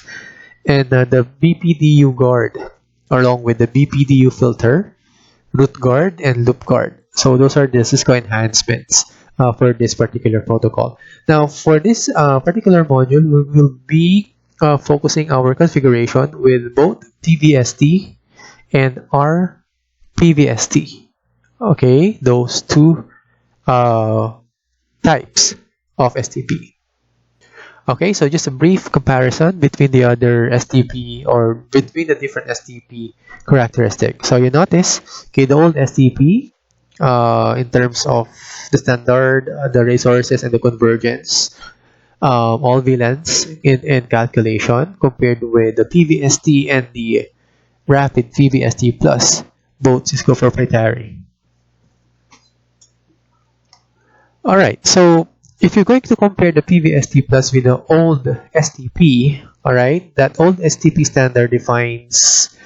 and the BPDU guard, along with the BPDU filter, root guard, and loop guard. So those are the Cisco enhancements for this particular protocol. Now, for this particular module, we will be focusing our configuration with both PVST and RPVST. Okay, those two types of STP. Okay, so just a brief comparison between the other STP or between the different STP characteristics. So you notice, okay, the old STP, in terms of the standard, the resources, and the convergence, all VLANs in calculation compared with the PVST and the rapid PVST plus, both Cisco proprietary. Alright, so if you're going to compare the PVST plus with the old STP, alright, that old STP standard defines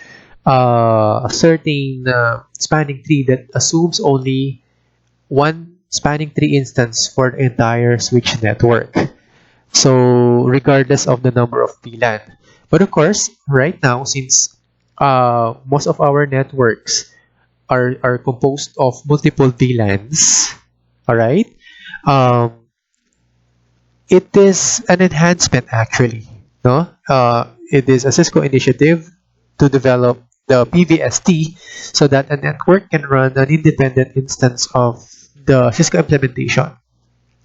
a certain spanning tree that assumes only one spanning tree instance for the entire switch network. So regardless of the number of VLAN. But of course, right now, since most of our networks are composed of multiple VLANs, alright, it is an enhancement actually. No? It is a Cisco initiative to develop the PVST so that a network can run an independent instance of the Cisco implementation,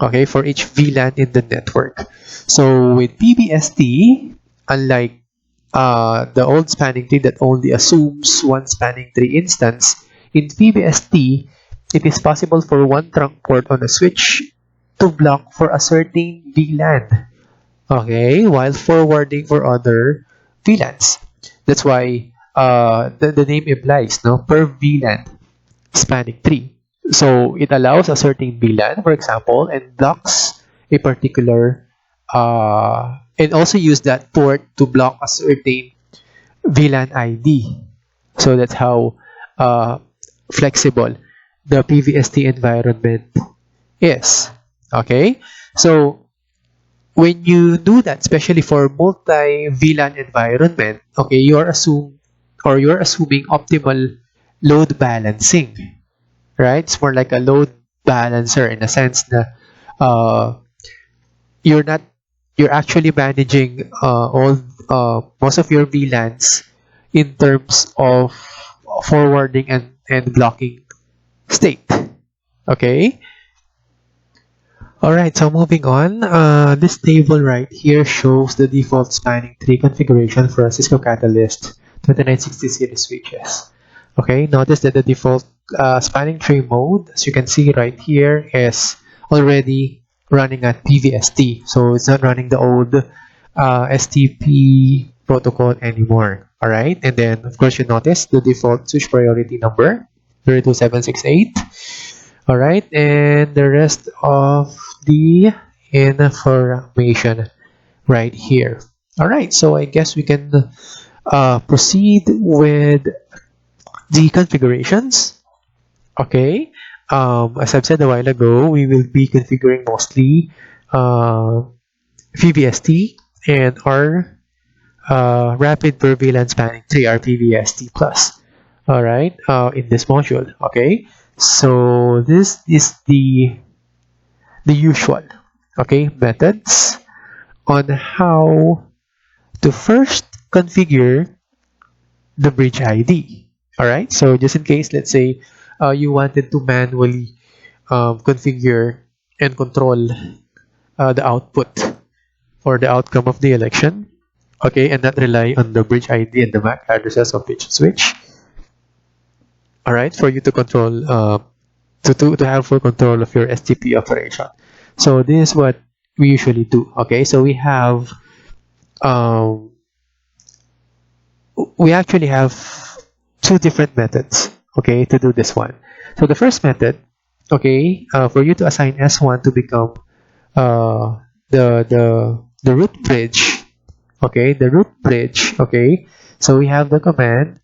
okay, for each VLAN in the network. So with PVST, unlike the old spanning tree that only assumes one spanning tree instance, in PVST, it is possible for one trunk port on a switch to block for a certain VLAN, okay, while forwarding for other VLANs. That's why the name implies, no, per VLAN spanning tree. So it allows a certain VLAN, for example, and blocks a particular, and also use that port to block a certain VLAN ID. So that's how flexible the PVST environment is. Okay, so when you do that, especially for multi-VLAN environment, okay, you're assuming optimal load balancing, right? It's more like a load balancer in a sense that you're actually managing most of your VLANs in terms of forwarding and blocking state. Okay. Alright, so moving on, this table right here shows the default spanning tree configuration for a Cisco Catalyst 2960 series switches. Okay, notice that the default spanning tree mode, as you can see right here, is already running at PVST. So it's not running the old STP protocol anymore. Alright, and then of course you notice the default switch priority number, 32768. Alright, and the rest of the information right here. Alright, so I guess we can proceed with the configurations. Okay, as I've said a while ago, we will be configuring mostly PVST and our rapid per VLAN spanning tree, our PVST plus. Alright, in this module. Okay, so this is the usual, okay, methods on how to first configure the bridge ID. Alright, so just in case, let's say you wanted to manually configure and control the output or the outcome of the election, okay, and not rely on the bridge ID and the MAC addresses of each switch. Alright, for you to control, to have full control of your STP operation. So this is what we usually do. Okay, so we have, we actually have two different methods, okay, to do this one. So the first method, okay, for you to assign S1 to become the root bridge, okay, the root bridge, okay. So we have the command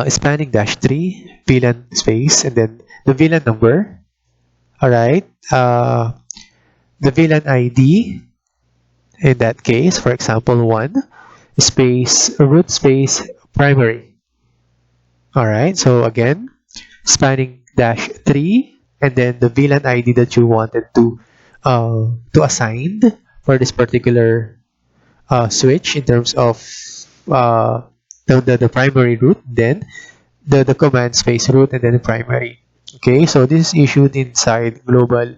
spanning -3 VLAN space and then the VLAN number. Alright, the VLAN ID in that case, for example, 1 space root space primary. Alright, so again, spanning -3 and then the VLAN ID that you wanted to assign for this particular switch in terms of the primary root, then the command space root, and then the primary. Okay, so this is issued inside global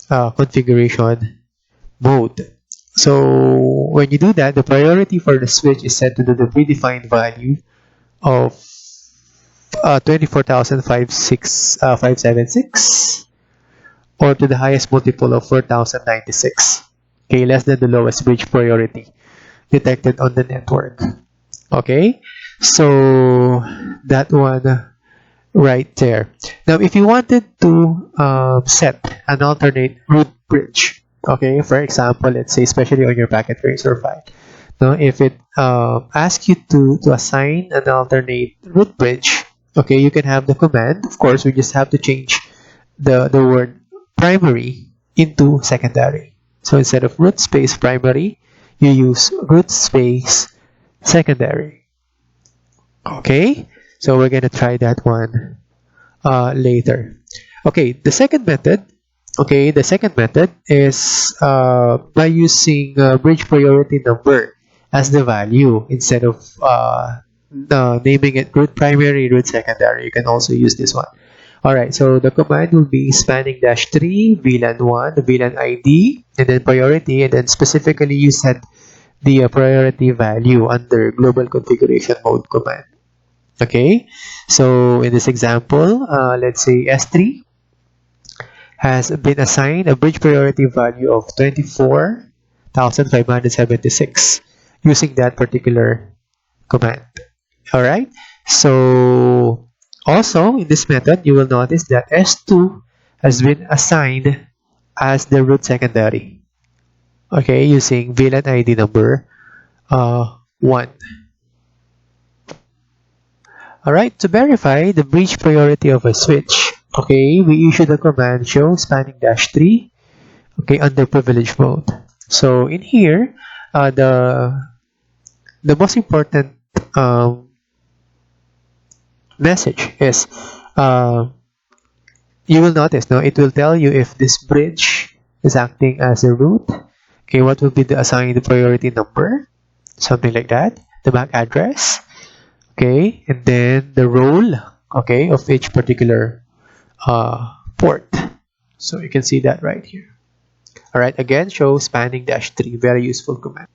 configuration mode. So when you do that, the priority for the switch is set to the predefined value of 24,576 or to the highest multiple of 4,096. Okay, less than the lowest bridge priority detected on the network. Okay, so that one right there. Now, if you wanted to set an alternate root bridge, okay, for example, let's say especially on your packet tracer file, now if it asks you to assign an alternate root bridge, okay, you can have the command. Of course, we just have to change the word primary into secondary. So instead of root space primary, you use root space secondary. Okay, so we're gonna try that one later. Okay, the second method. Okay, the second method is by using bridge priority number as the value instead of naming it root primary, root secondary. You can also use this one. Alright, so the command will be spanning -3 VLAN 1, the VLAN ID, and then priority, and then specifically you set the priority value under global configuration mode command. Okay, so in this example, let's say S3 has been assigned a bridge priority value of 24,576 using that particular command. Alright, so also in this method, you will notice that S2 has been assigned as the root secondary. Okay, using VLAN ID number 1. Alright, to verify the bridge priority of a switch, okay, we issue the command show spanning -3, okay, under privilege mode. So in here, the most important message is you will notice now it will tell you if this bridge is acting as a root. Okay, what will be the assigned priority number, something like that, the MAC address, okay, and then the role, okay, of each particular port. So you can see that right here. All right, again, show spanning -3, very useful command.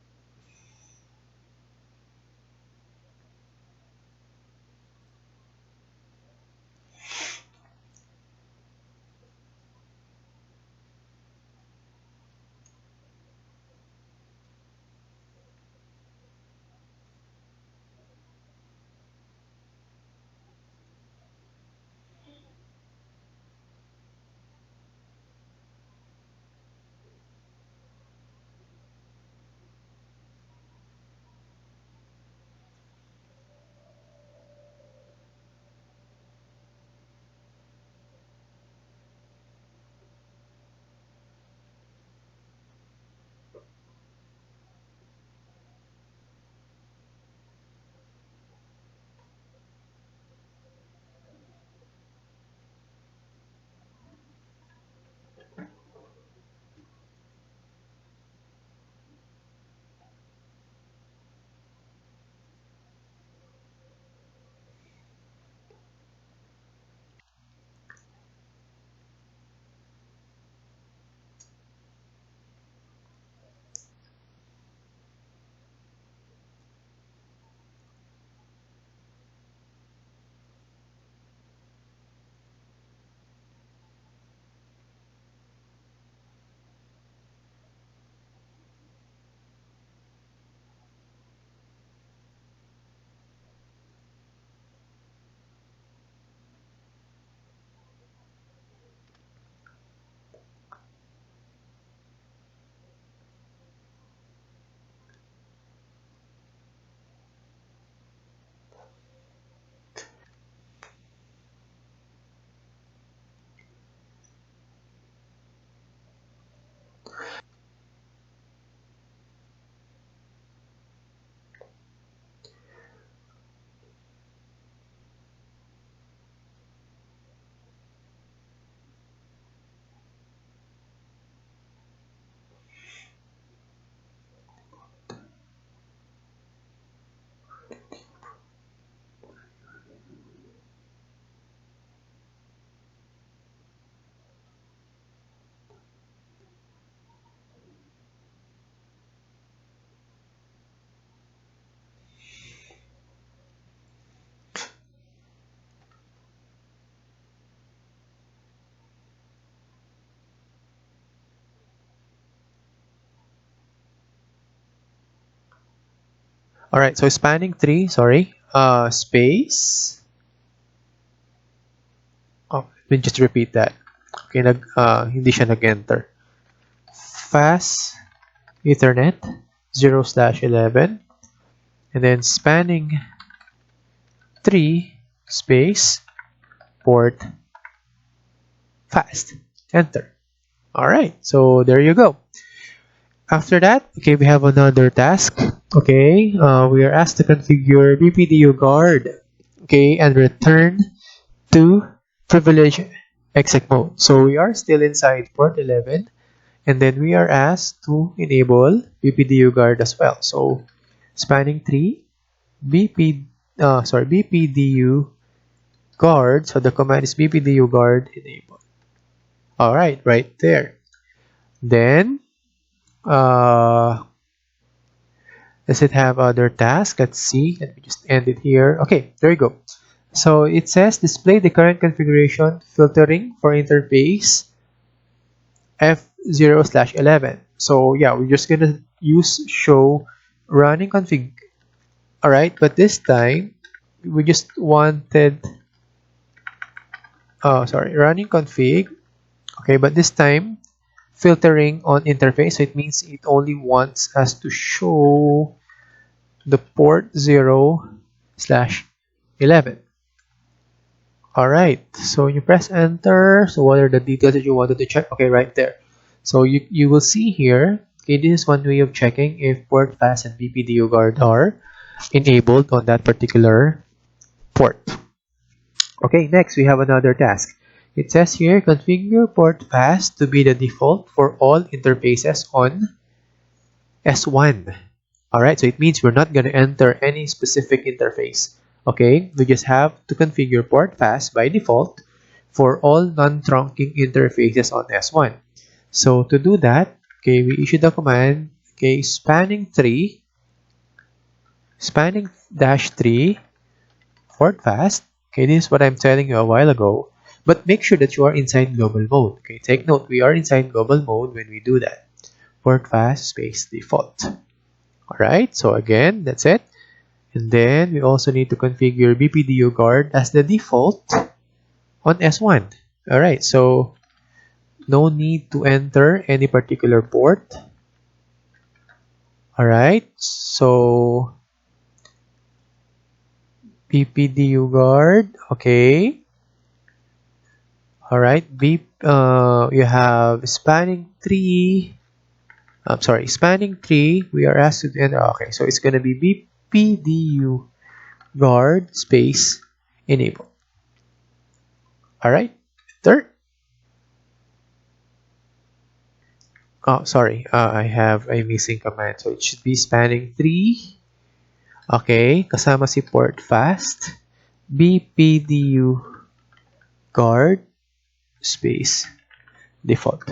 Alright, so spanning tree, sorry, space. Oh, let me just repeat that. Okay, hindi siya nag-enter. Fast Ethernet 0/11, and then spanning tree space port fast. Enter. Alright, so there you go. After that, okay, we have another task. Okay, we are asked to configure BPDU guard, okay, and return to privilege exec mode. So we are still inside port 11, and then we are asked to enable BPDU guard as well. So spanning tree BPDU guard. So the command is BPDU guard enable. All right, right there. Then does it have other tasks? Let's see. Let me just end it here. Okay, there you go. So it says display the current configuration filtering for interface F0/11. So yeah, we're just gonna use show running config. Alright, but this time we just wanted running config. Okay, but this time filtering on interface, so it means it only wants us to show the port 0/11. Alright, so you press enter. So what are the details that you wanted to check? Okay, right there. So you will see here, okay, this is one way of checking if port fast and BPDU guard are enabled on that particular port. Okay, next we have another task. It says here, configure port fast to be the default for all interfaces on S1. Alright, so it means we're not going to enter any specific interface. Okay, we just have to configure port fast by default for all non-trunking interfaces on S1. So to do that, okay, we issue the command, okay, spanning -3 port fast. Okay, this is what I'm telling you a while ago. But make sure that you are inside global mode. Okay, take note, we are inside global mode when we do that. Port fast space default. Alright, so again, that's it. And then we also need to configure BPDU guard as the default on S1. Alright, so no need to enter any particular port. Alright, so BPDU guard, okay. Alright, you have spanning tree. Spanning tree. We are asked to enter. Okay, so it's gonna be BPDU guard space enable. Alright, enter. Oh, sorry, I have a missing command. So it should be spanning tree. Okay, kasama si port fast. BPDU guard space default.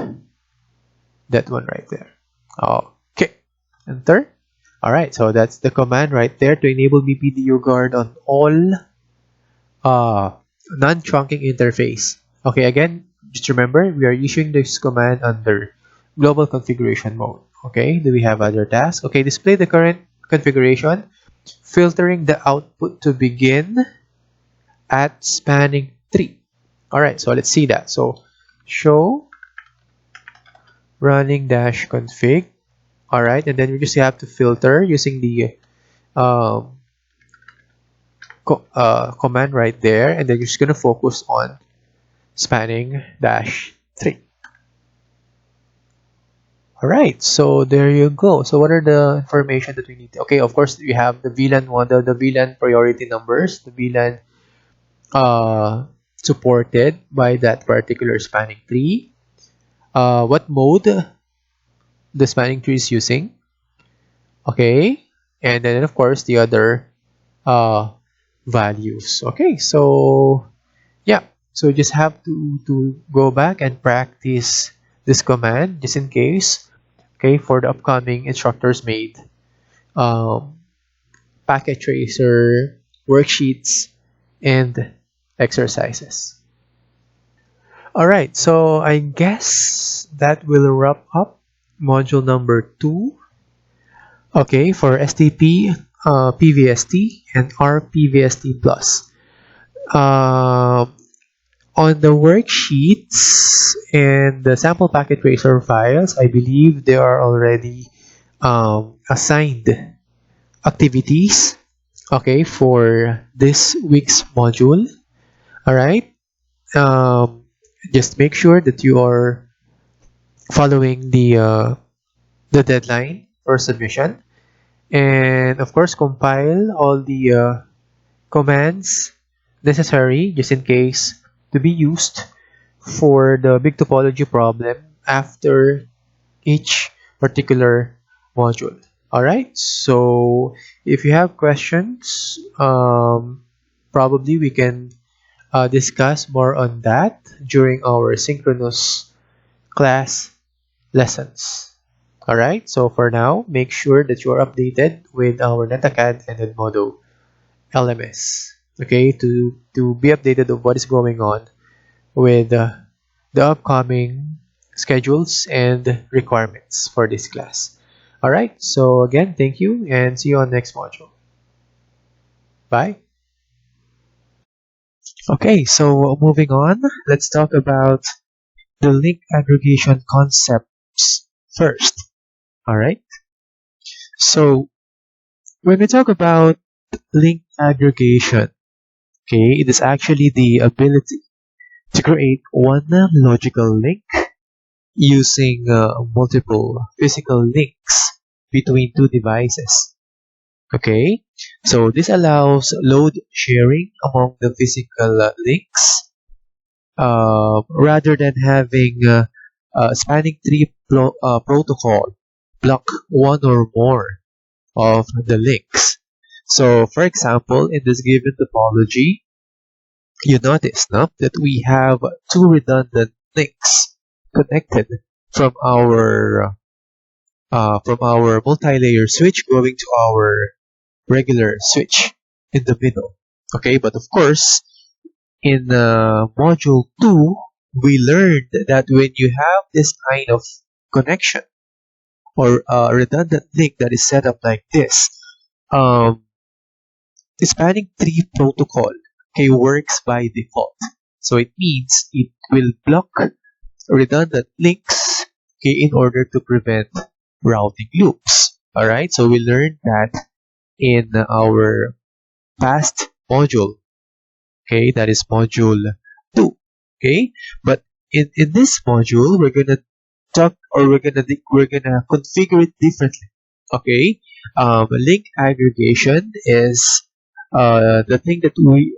That one right there. Okay, enter. Alright, so that's the command right there to enable BPDU guard on all non-trunking interface. Okay, again, just remember, we are issuing this command under global configuration mode. Okay, do we have other tasks? Okay, display the current configuration, filtering the output to begin at spanning tree. Alright, so let's see that. So show running -config. Alright, and then we just have to filter using the command right there, and then you're just going to focus on spanning -3. Alright, so there you go. So what are the information that we need? Okay, of course, we have the VLAN one, the VLAN priority numbers, the VLAN supported by that particular spanning tree. What mode the spanning tree is using. Okay, and then of course the other values. Okay, so yeah, so just have to go back and practice this command just in case. Okay, for the upcoming instructors made packet tracer worksheets and exercises. Alright, so I guess that will wrap up module number 2. Okay, for STP PVST and RPVST plus. On the worksheets and the sample packet tracer files, I believe there are already assigned activities, okay, for this week's module. All right. Just make sure that you are following the deadline for submission, and of course compile all the commands necessary just in case to be used for the big topology problem after each particular module. Alright, so if you have questions, probably we can discuss more on that during our synchronous class lessons. Alright, so for now, make sure that you are updated with our NetAcad and Edmodo LMS, okay, to be updated of what is going on with the upcoming schedules and requirements for this class. Alright, so again, thank you and see you on next module. Bye. Okay, so moving on, let's talk about the link aggregation concepts first. Alright, so when we talk about link aggregation, okay, it is actually the ability to create one logical link using multiple physical links between two devices. Okay, so this allows load sharing among the physical links rather than having spanning tree protocol block one or more of the links. So for example, in this given topology, you notice that we have two redundant links connected from our multi-layer switch going to our regular switch in the middle. Okay, but of course, in module 2, we learned that when you have this kind of connection or redundant link that is set up like this, the spanning tree protocol, okay, works by default. So it means it will block redundant links, okay, in order to prevent routing loops. Alright, so we learned that in our past module, okay, that is module 2. Okay, but in this module, we're gonna talk, or we're gonna configure it differently. Okay, link aggregation is the thing that we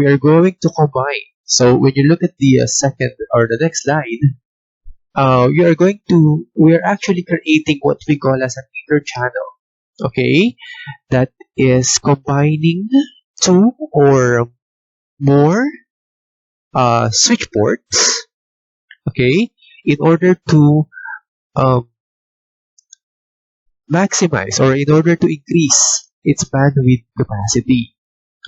are going to combine. So when you look at the second or the next slide, we are actually creating what we call as an EtherChannel. Okay, that is combining two or more switch ports, okay, in order to maximize, or in order to increase its bandwidth capacity.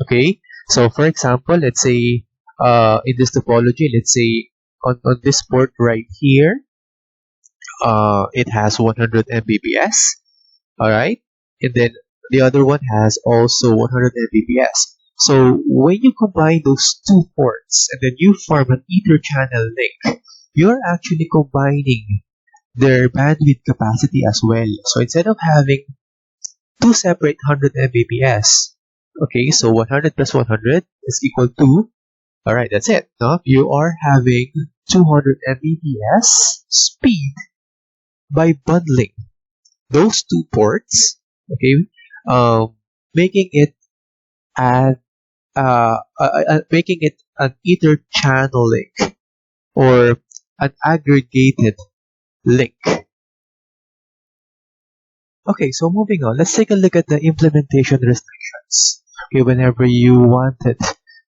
Okay, so for example, let's say in this topology, let's say on this port right here, it has 100 Mbps. Alright, and then the other one has also 100 Mbps. So when you combine those two ports and then you form an EtherChannel link, you're actually combining their bandwidth capacity as well. So instead of having two separate 100 Mbps, okay, so 100 plus 100 is equal to, alright, that's it. Now you are having 200 Mbps speed by bundling those two ports, okay, making it an EtherChannel link or an aggregated link. Okay, so moving on, let's take a look at the implementation restrictions. Okay, whenever you wanted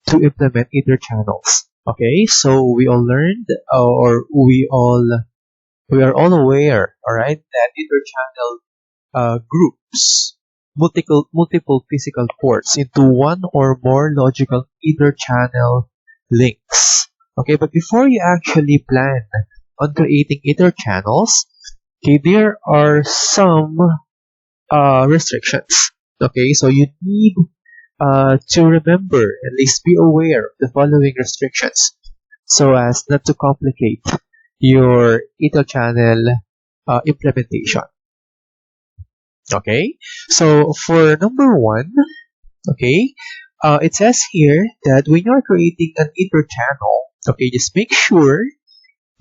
to implement EtherChannels. Okay, so we all learned, or we are all aware, all right, that EtherChannel groups multiple physical ports into one or more logical EtherChannel links. Okay, but before you actually plan on creating EtherChannels, okay, there are some restrictions. Okay, so you need to remember, at least be aware of the following restrictions so as not to complicate your EtherChannel implementation. Okay, so for number one, okay, it says here that when you're creating an EtherChannel, okay, just make sure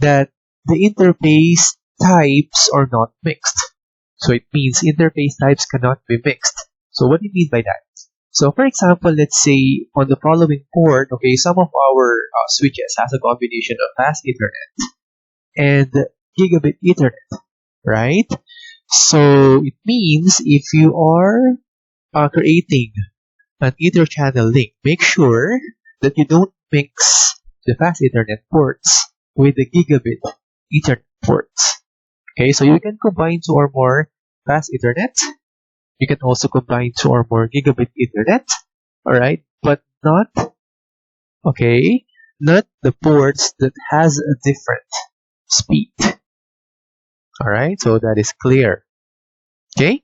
that the interface types are not mixed. So it means interface types cannot be mixed. So what do you mean by that? So for example, let's say on the following port, okay, some of our switches has a combination of fast Ethernet and gigabit Ethernet, right? So it means if you are creating an EtherChannel link, make sure that you don't mix the fast Ethernet ports with the gigabit Ethernet ports. Okay, so you can combine two or more fast Ethernet. You can also combine two or more gigabit Ethernet. Alright, but not, okay, not the ports that has a different speed. Alright, so that is clear. Okay,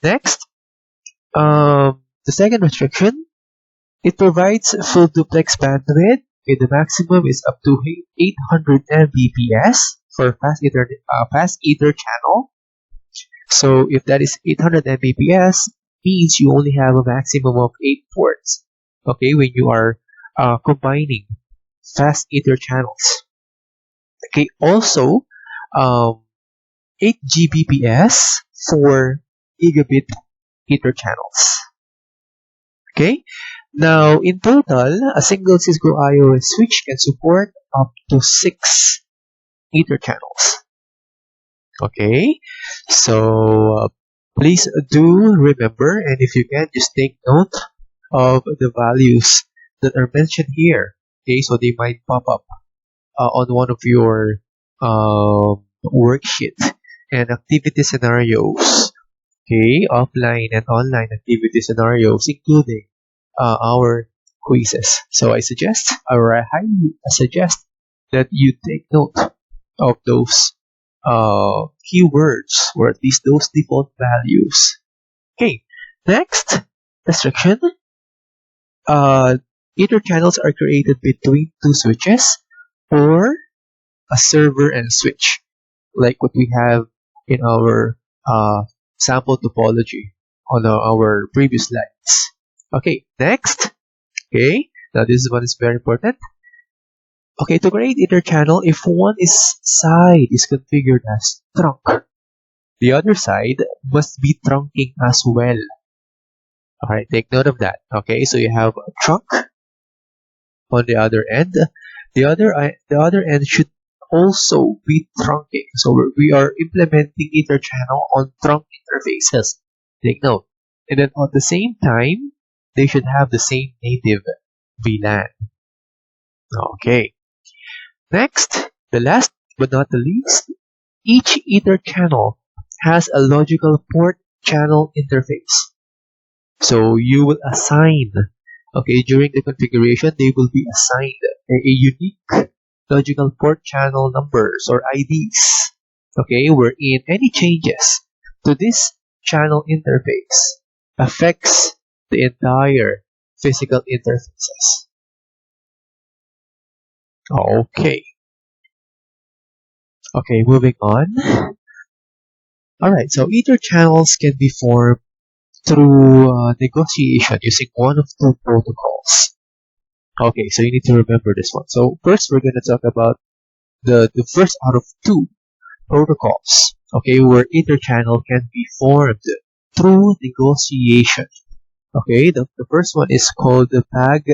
next, the second restriction, it provides full duplex bandwidth. Okay, the maximum is up to 800 Mbps for fast Ether channel. So if that is 800 Mbps, means you only have a maximum of 8 ports. Okay, when you are combining fast Ether channels. Okay, also 8 Gbps for gigabit Ether channels. Okay, now in total, a single Cisco iOS switch can support up to 6 Ether channels. Okay, so please do remember, and if you can, just take note of the values that are mentioned here. Okay, so they might pop up on one of your worksheets and activity scenarios. Okay, offline and online activity scenarios, including our quizzes. So I highly suggest that you take note of those keywords, or at least those default values. Okay, next restriction. Ether channels are created between two switches or a server and switch, like what we have in our sample topology on our previous slides. Okay, next. Okay, now this one is very important. Okay, to create Ether channel, if one side is configured as trunk, the other side must be trunking as well. Alright, take note of that. Okay, so you have a trunk on the other end. The other end should also be trunking. So we are implementing Ether channel on trunk interfaces. Take note. And then at the same time, they should have the same native VLAN. Okay. Next, the last but not the least, each Ether channel has a logical port channel interface. So you will assign, okay, during the configuration, they will be assigned a unique logical port channel numbers or IDs, okay, wherein any changes to this channel interface affects the entire physical interfaces. Okay. Okay, moving on. Alright, so Ether channels can be formed through negotiation using one of two protocols. Okay, so you need to remember this one. So first we're going to talk about the first out of two protocols, okay, where Ether channel can be formed through negotiation. Okay, the first one is called the PAG,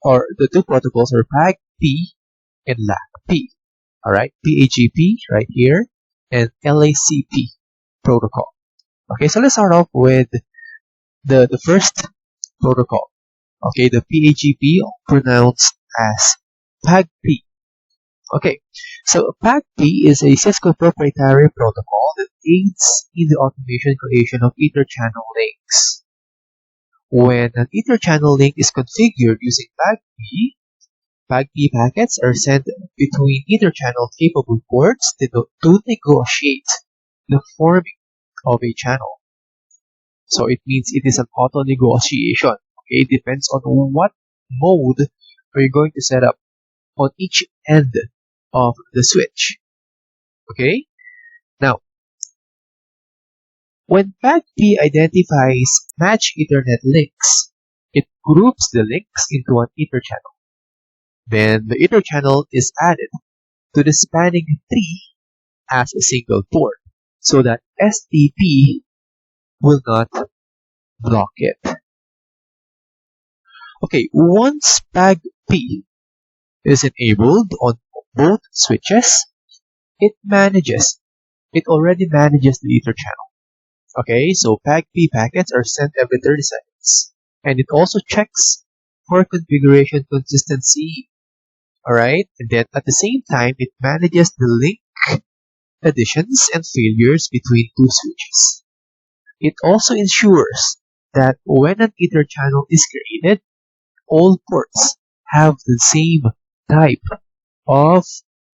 or the two protocols are PAG-P and LAC-P. Alright, PAGP right here and LACP protocol. Okay, so let's start off with the first protocol. Okay, the PAGP, pronounced as PAG-P. Okay, so PAG-P is a Cisco proprietary protocol that aids in the automation creation of Ether channel links. When an Ether channel link is configured using PAG-P, PAG-P packets are sent between Ether channel capable ports to negotiate the forming of a channel. So it means it is an auto negotiation. Okay, it depends on what mode are you going to set up on each end of the switch. Okay, now when PAG-P identifies match Ethernet links, it groups the links into an EtherChannel. Then the EtherChannel is added to the spanning tree as a single port so that STP will not block it. Okay, once PAG-P is enabled on both switches, it already manages the EtherChannel. Okay, so PAG-P packets are sent every 30 seconds. And it also checks for configuration consistency. Alright, and then at the same time, it manages the link additions and failures between two switches. It also ensures that when an EtherChannel is created, all ports have the same type of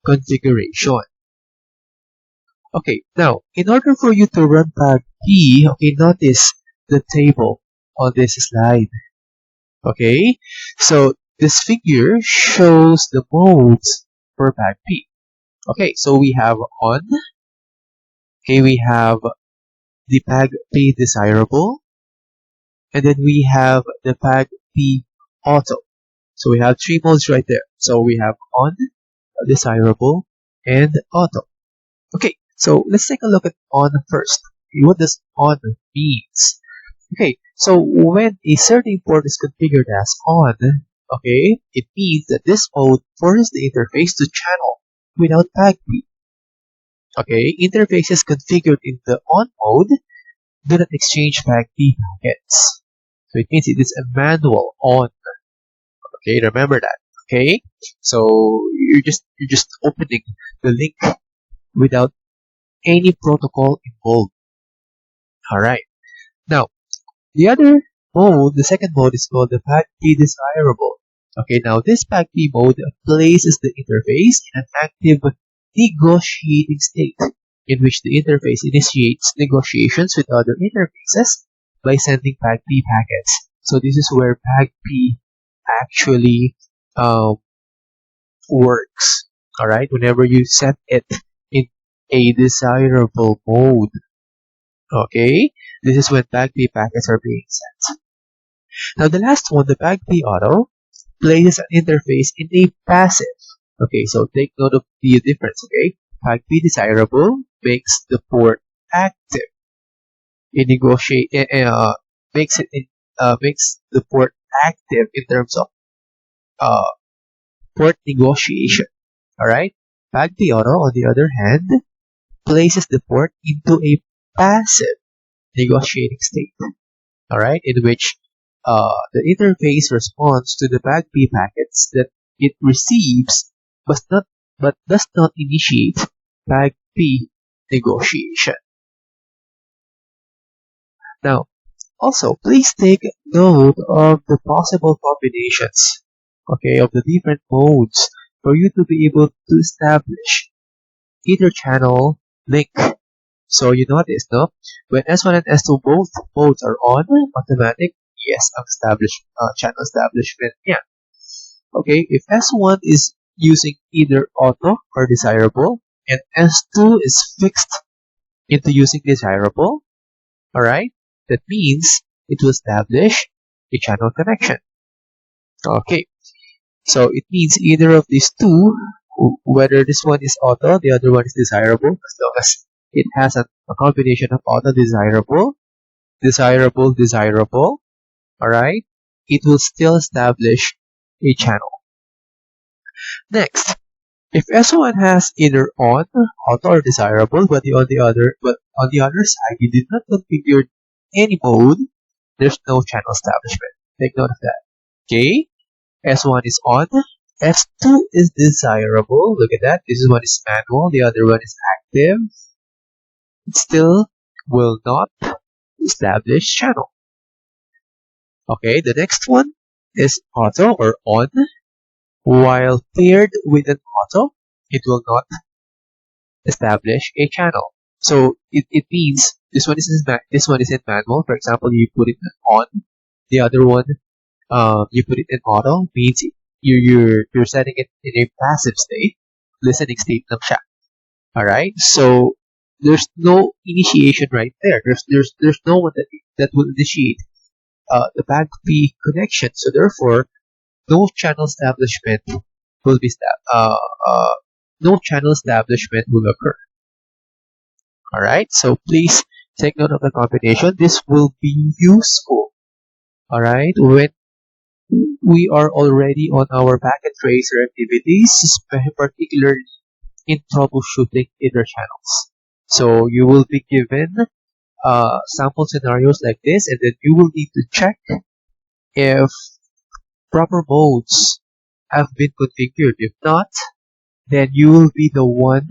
configuration. Okay, now, in order for you to run PAG-P, okay, notice the table on this slide. Okay, so this figure shows the modes for PAG-P. Okay, so we have on, okay, we have the PAG-P desirable, and then we have the PAG-P auto. So we have three modes right there. So we have on, desirable, and auto. Okay, so let's take a look at on first. What does on means? Okay, so when a certain port is configured as on, okay, it means that this mode forces the interface to channel without PAG-P. Okay, interfaces configured in the on mode do not exchange PAG-P packets. So it means it is a manual on. Okay, remember that. Okay, so you're just opening the link without any protocol involved. Alright. Now, the other mode, the second mode is called the PAG-P desirable. Okay, now this PAG-P mode places the interface in an active negotiating state in which the interface initiates negotiations with other interfaces by sending PAG-P packets. So this is where PAG-P actually works. Alright, whenever you set it in a desirable mode. Okay, this is when PAG-P packets are being sent. Now the last one, the PAG-P auto, places an interface in a passive. Okay, so take note of the difference. Okay, PAG-P desirable makes the port active. It makes the port active in terms of port negotiation. Alright, PAG-P auto, on the other hand, places the port into a passive negotiating state. Alright, in which the interface responds to the PAG-P packets that it receives, but does not initiate PAG-P negotiation. Now, also, please take note of the possible combinations, okay, of the different modes for you to be able to establish EtherChannel link. So you notice, no? When S1 and S2 both modes are on, automatic, yes, channel establishment, yeah. Okay, if S1 is using either auto or desirable, and S2 is fixed into using desirable, alright, that means it will establish a channel connection. Okay, so it means either of these two, whether this one is auto, the other one is desirable, as long as it has a combination of auto, desirable, desirable, alright, it will still establish a channel. Next, if S1 has either on, auto, or desirable, but on the other side you did not configure any mode, there's no channel establishment. Take note of that. Okay, S1 is on, S2 is desirable. Look at that. This one is manual, the other one is active. It still will not establish channel. Okay, the next one is auto or on. While paired with an auto, it will not establish a channel. So it means This one is in manual. For example, you put it on. The other one, you put it in auto. Means you're setting it in a passive state, listening state lang siya. All right. So there's no initiation right there. There's no one that will initiate the PAG-P connection. So therefore, no channel establishment will be no channel establishment will occur. All right. So please take note of the combination. This will be useful. All right. When we are already on our packet tracer activities, particularly in troubleshooting EtherChannels. So you will be given sample scenarios like this, and then you will need to check if proper modes have been configured. If not, then you will be the one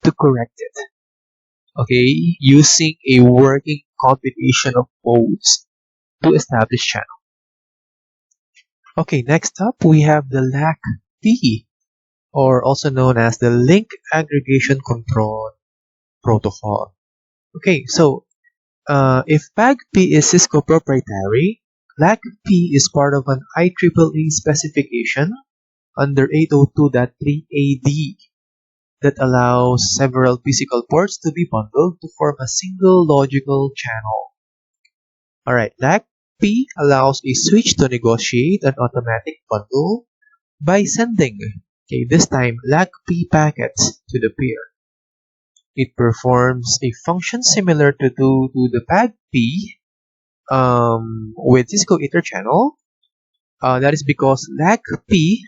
to correct it. Okay, using a working combination of modes to establish channel. Okay, next up we have the LAC-P, or also known as the Link Aggregation Control Protocol. Okay, so if PAG-P is Cisco proprietary, LAC-P is part of an IEEE specification under 802.3AD that allows several physical ports to be bundled to form a single logical channel. Alright, LAC-P allows a switch to negotiate an automatic bundle by sending, this time LAC-P packets to the peer. It performs a function similar to the PAG-P with Cisco EtherChannel. That is because LAC-P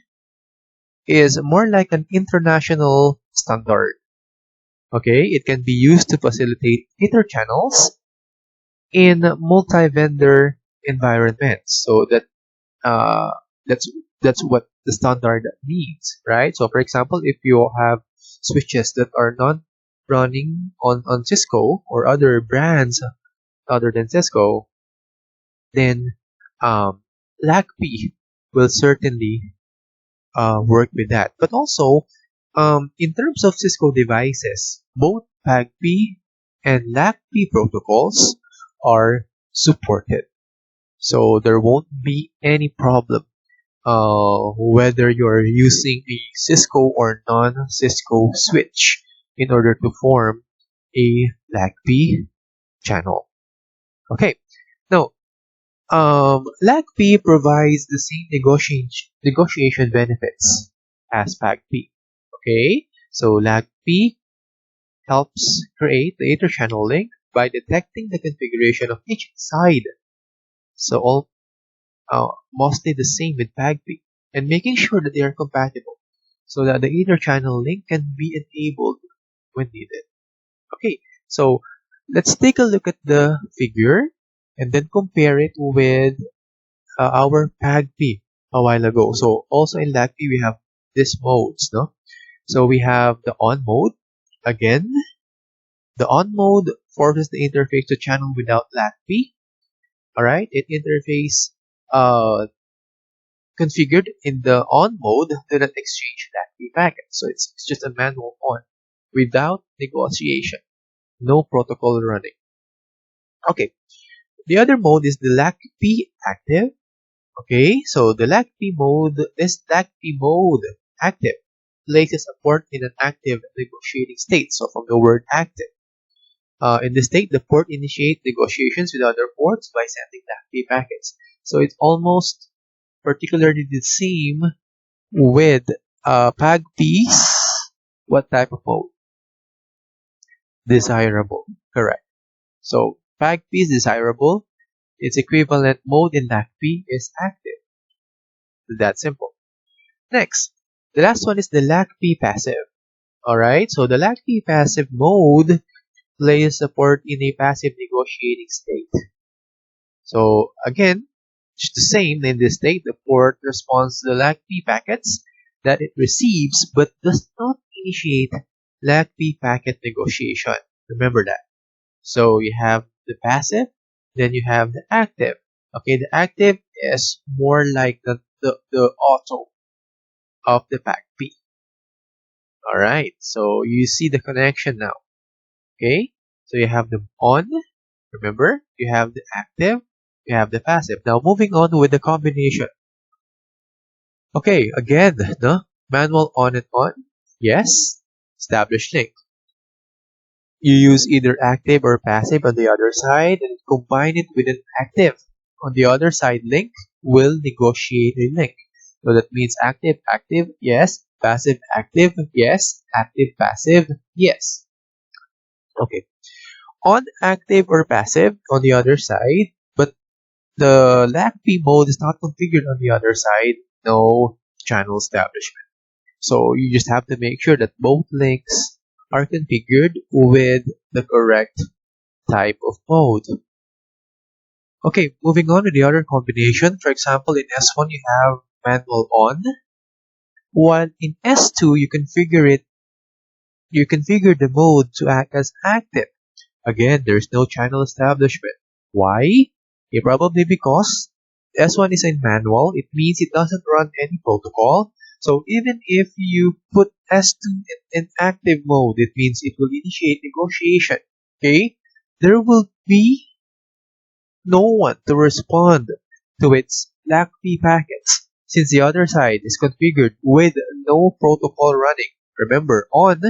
is more like an international standard. Okay, it can be used to facilitate EtherChannels in multi-vendor environments. So that's what the standard means, right? So for example, if you have switches that are not running on Cisco or other brands other than Cisco, then LAC-P will certainly work with that. But also, in terms of Cisco devices, both PAG-P and LAC-P protocols are supported. So there won't be any problem whether you're using a Cisco or non-Cisco switch in order to form a LAC-P channel. Okay, now LAC-P provides the same negotiation benefits as PAG-P. Okay, so LAC-P helps create the EtherChannel link by detecting the configuration of each side. So all mostly the same with PAG-P, and making sure that they are compatible so that the EtherChannel link can be enabled when needed. Okay, so let's take a look at the figure and then compare it with our PAG-P a while ago. So also in LAC-P we have these modes, no? So we have the on mode. Again, the on mode forces the interface to channel without LAC-P. Alright, it interface configured in the on mode to not exchange LAC-P packets. So it's just a manual on without negotiation. No protocol running. Okay, the other mode is the LAC-P active. Okay, so the LAC-P mode, this LAC-P mode active places a port in an active negotiating state. So from the word active. In this state, the port initiates negotiations with other ports by sending LAC-P packets. So it's almost particularly the same with PAG-P's. What type of mode? Desirable. Correct. So PAG-P is desirable. Its equivalent mode in LAC-P is active. That simple. Next, the last one is the LAC-P passive. Alright, so the LAC-P passive mode places a port in a passive negotiating state. So again, just the same in this state, the port responds to the LAC-P packets that it receives but does not initiate LAC-P packet negotiation. Remember that. So you have the passive, then you have the active. Okay, the active is more like the auto of the PAG-P. Alright, so you see the connection now. Okay, So you have the on, remember, you have the active, you have the passive. Now moving on with the combination. Okay, again, no? Manual on and on. Yes. Establish link. You use either active or passive on the other side and combine it with an active. On the other side, link will negotiate a link. So that means active, active, yes. Passive, active, yes. Active, passive, yes. Okay. On active or passive on the other side, but the LACP mode is not configured on the other side, no channel establishment. So you just have to make sure that both links are configured with the correct type of mode. Okay, moving on to the other combination. For example, in S1 you have manual on, while in S2 you configure the mode to act as active. Again, there's no channel establishment. Why? Probably because S1 is in manual. It means it doesn't run any protocol. So even if you put S2 in active mode, it means it will initiate negotiation. Okay? There will be no one to respond to its LACP packets since the other side is configured with no protocol running. Remember, on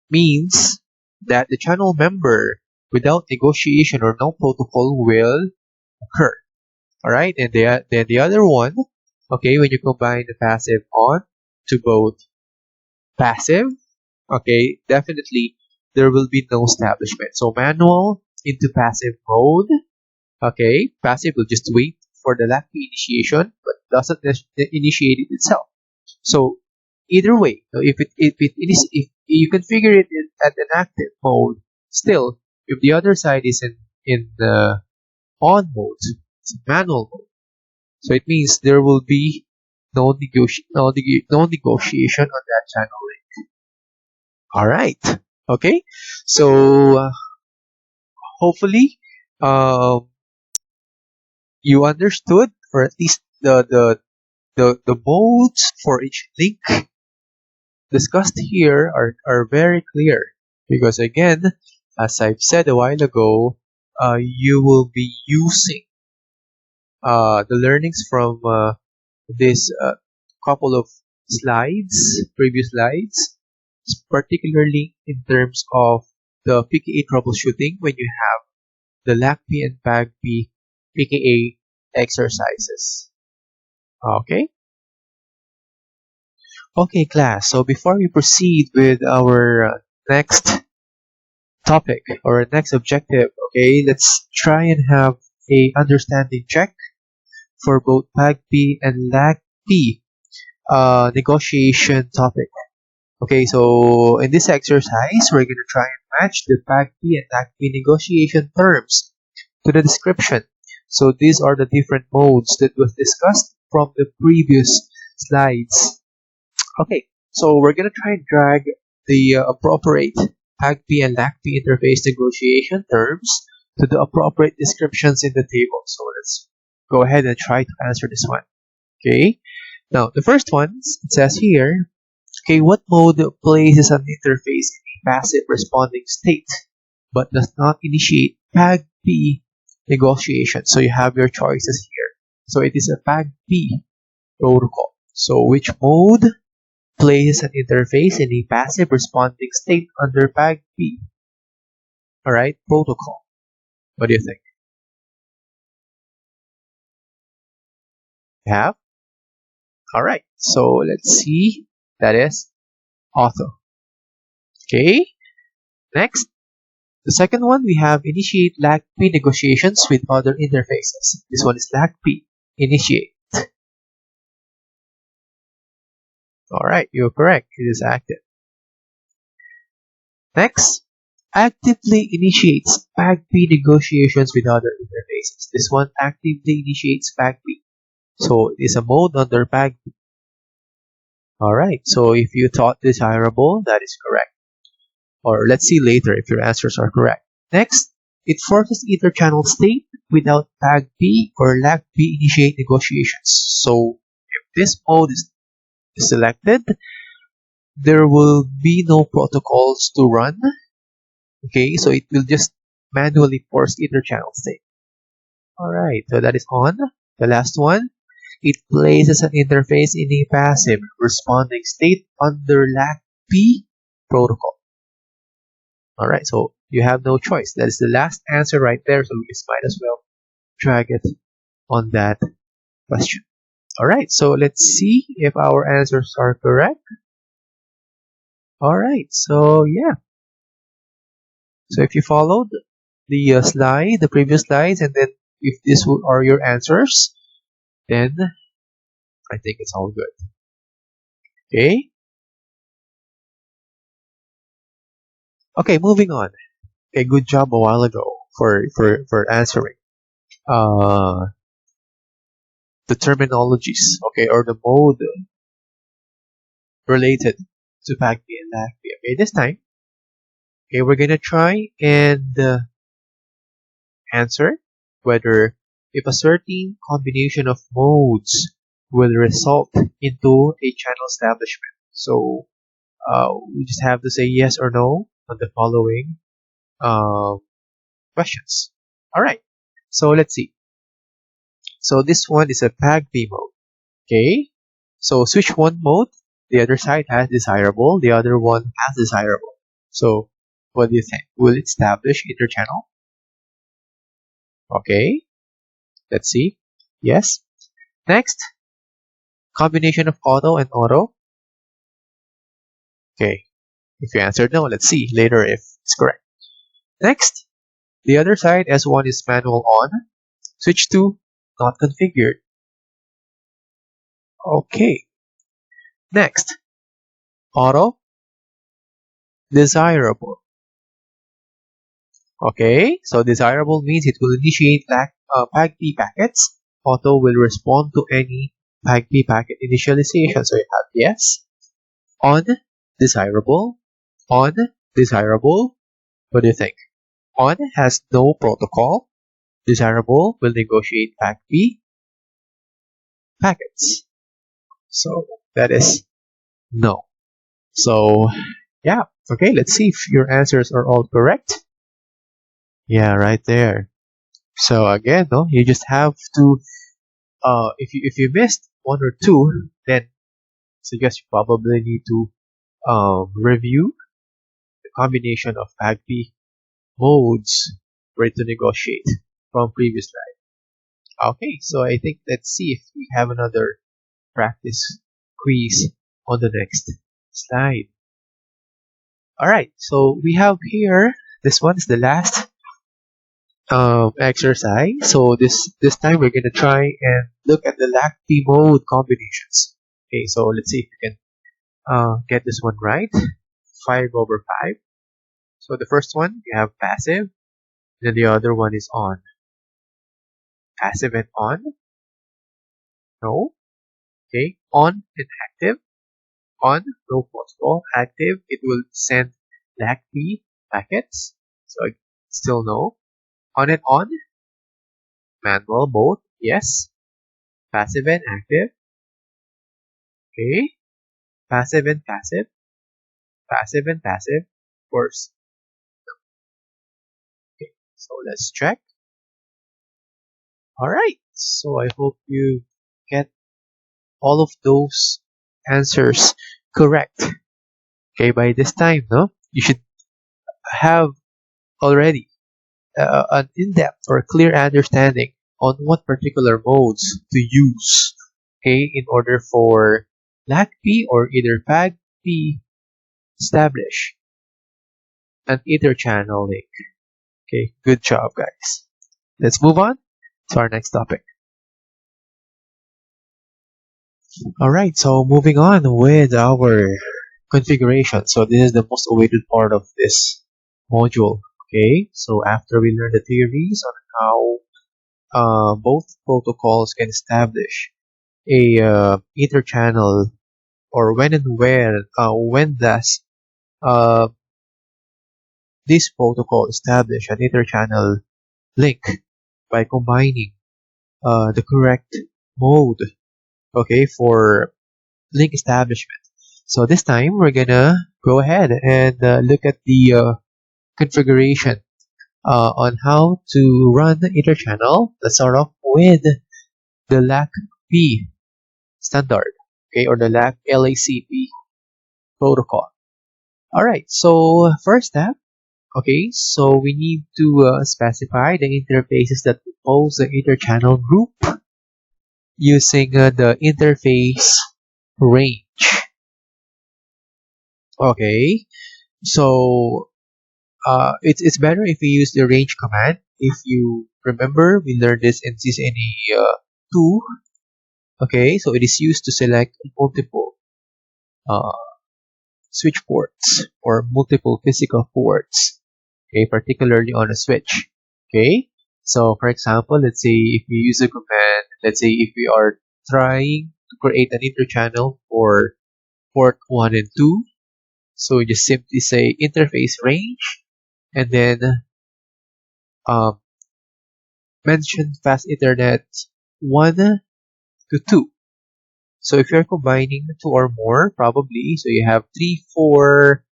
means that the channel member without negotiation or no protocol will occur. Alright, and then the other one, okay, when you combine the passive on to both passive, okay, definitely there will be no establishment. So manual into passive mode, okay, passive will just wait for the LACP initiation but doesn't initiate it itself. So either way, if you configure it at an active mode, still if the other side is in the on mode, it's manual mode. So it means there will be no negotiation on that channel link. All right. Okay. So hopefully you understood, or at least the modes for each link discussed here are very clear, because again, as I've said a while ago, you will be using the learnings from this couple of previous slides, particularly in terms of the PKA troubleshooting when you have the LACP and PAGP PKA exercises. Okay? Okay, class. So before we proceed with our next topic or next objective, okay, let's try and have a understanding check for both PAGP and LACP negotiation topic. Okay, so in this exercise, we're going to try and match the PAGP and LACP negotiation terms to the description. So these are the different modes that was discussed from the previous slides. Okay, so we're going to try and drag the appropriate PAGP and LACP interface negotiation terms to the appropriate descriptions in the table. So let's go ahead and try to answer this one. Okay, now the first one, it says here, okay, what mode places an interface in a passive responding state but does not initiate PAGP negotiation? So you have your choices here. So it is a PAGP protocol. So which mode places an interface in a passive responding state under PAGP? Alright, protocol. What do you think? You have? Alright, so let's see. That is auto. Okay, next. The second one, we have initiate LACP negotiations with other interfaces. This one is LACP, initiate. Alright, you're correct. It is active. Next, actively initiates PAGP negotiations with other interfaces. This one actively initiates PAGP. So it is a mode under PAGP. Alright, so if you thought desirable, that is correct. Or let's see later if your answers are correct. Next, it forces EtherChannel state without PAGP or LACP initiate negotiations. So if this mode is selected, there will be no protocols to run Okay, so it will just manually force EtherChannel state. Alright, so that is on. The last one, it places an interface in a passive responding state under LACP protocol. Alright, so you have no choice. That is the last answer right there, so we just might as well drag it on that question. Alright, so let's see if our answers are correct. Alright, so yeah. So if you followed the slide, the previous slides, and then if these are your answers, then I think it's all good. Okay? Okay, moving on. Okay, good job a while ago for answering the terminologies, okay, or the mode related to PACB and LACP. Okay, this time, okay, we're gonna try and answer whether if a certain combination of modes will result into a channel establishment. So we just have to say yes or no on the following questions. Alright, so let's see. So this one is a PACB mode. Okay, so switch one mode, the other side has desirable, the other one has desirable. So what do you think? Will it establish interchannel? Okay, let's see. Yes. Next, combination of auto and auto. Okay, if you answered no, let's see later if it's correct. Next, the other side S1 is manual on, switch 2 not configured. Okay. Next, auto, desirable. Okay, so desirable means it will initiate PACB packets. Auto will respond to any PACB packet initialization. So you have yes, on, desirable, on, desirable. What do you think? On has no protocol. Desirable will negotiate PACB packets. So that is no. So yeah, okay, let's see if your answers are all correct. Yeah, right there. So again, no, you just have to if you missed one or two, then I suggest you probably need to review the combination of PACB modes ready to negotiate from previous slide. Okay, so I think let's see if we have another practice quiz on the next slide. Alright, so we have here, this one is the last exercise. So this time we're gonna try and look at the LACP mode combinations. Okay, so let's see if we can get this one right. 5/5. So the first one you have passive, then the other one is on. Passive and on. No. Okay, on and active. On, no protocol. Active, it will send LACP packets. So still no. On and on. Manual, both. Yes. Passive and active. Okay. Passive and passive. Passive and passive. Of course. Okay. So let's check. Alright. So I hope you get all of those answers correct. Okay. By this time, no, you should have already an in-depth or clear understanding on what particular modes to use, okay, in order for LACP or either PACB establish an EtherChannel link. Okay, good job, guys. Let's move on to our next topic. Alright, so moving on with our configuration. So this is the most awaited part of this module. Okay, so after we learn the theories on how both protocols can establish a EtherChannel, or when and where, when does this protocol establish an EtherChannel link by combining the correct mode, okay, for link establishment. So this time we're gonna go ahead and look at the configuration on how to run the EtherChannel. Let's start off with the LACP standard, okay, or the LACP protocol. Alright, so first step, okay, so we need to specify the interfaces that compose the EtherChannel group using the interface range. Okay, so it's better if we use the range command. If you remember, we learned this in CCNA2. Okay, so it is used to select multiple switch ports or multiple physical ports, okay, particularly on a switch. Okay, so for example, let's say if we use a command, let's say if we are trying to create an interchannel for port 1 and 2, so we just simply say interface range and then mention fast Ethernet 1 to 2. So if you're combining 2 or more, probably, so you have 3, 4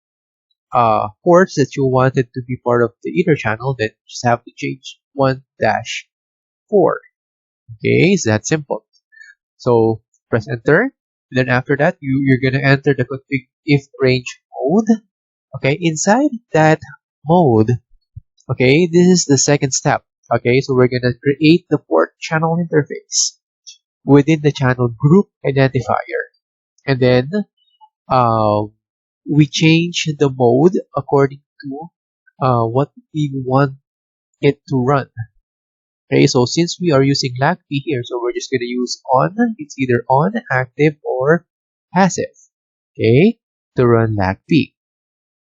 ports that you wanted to be part of the EtherChannel, then you just have to change 1-4. Okay, it's that simple. So press enter. Then after that, you're going to enter the config if range mode. Okay, inside that mode, okay, this is the second step. Okay, so we're going to create the port channel interface within the channel group identifier. And then we change the mode according to what we want it to run. Okay, so since we are using LACP here, so we're just going to use on. It's either on, active, or passive, okay, to run LACP.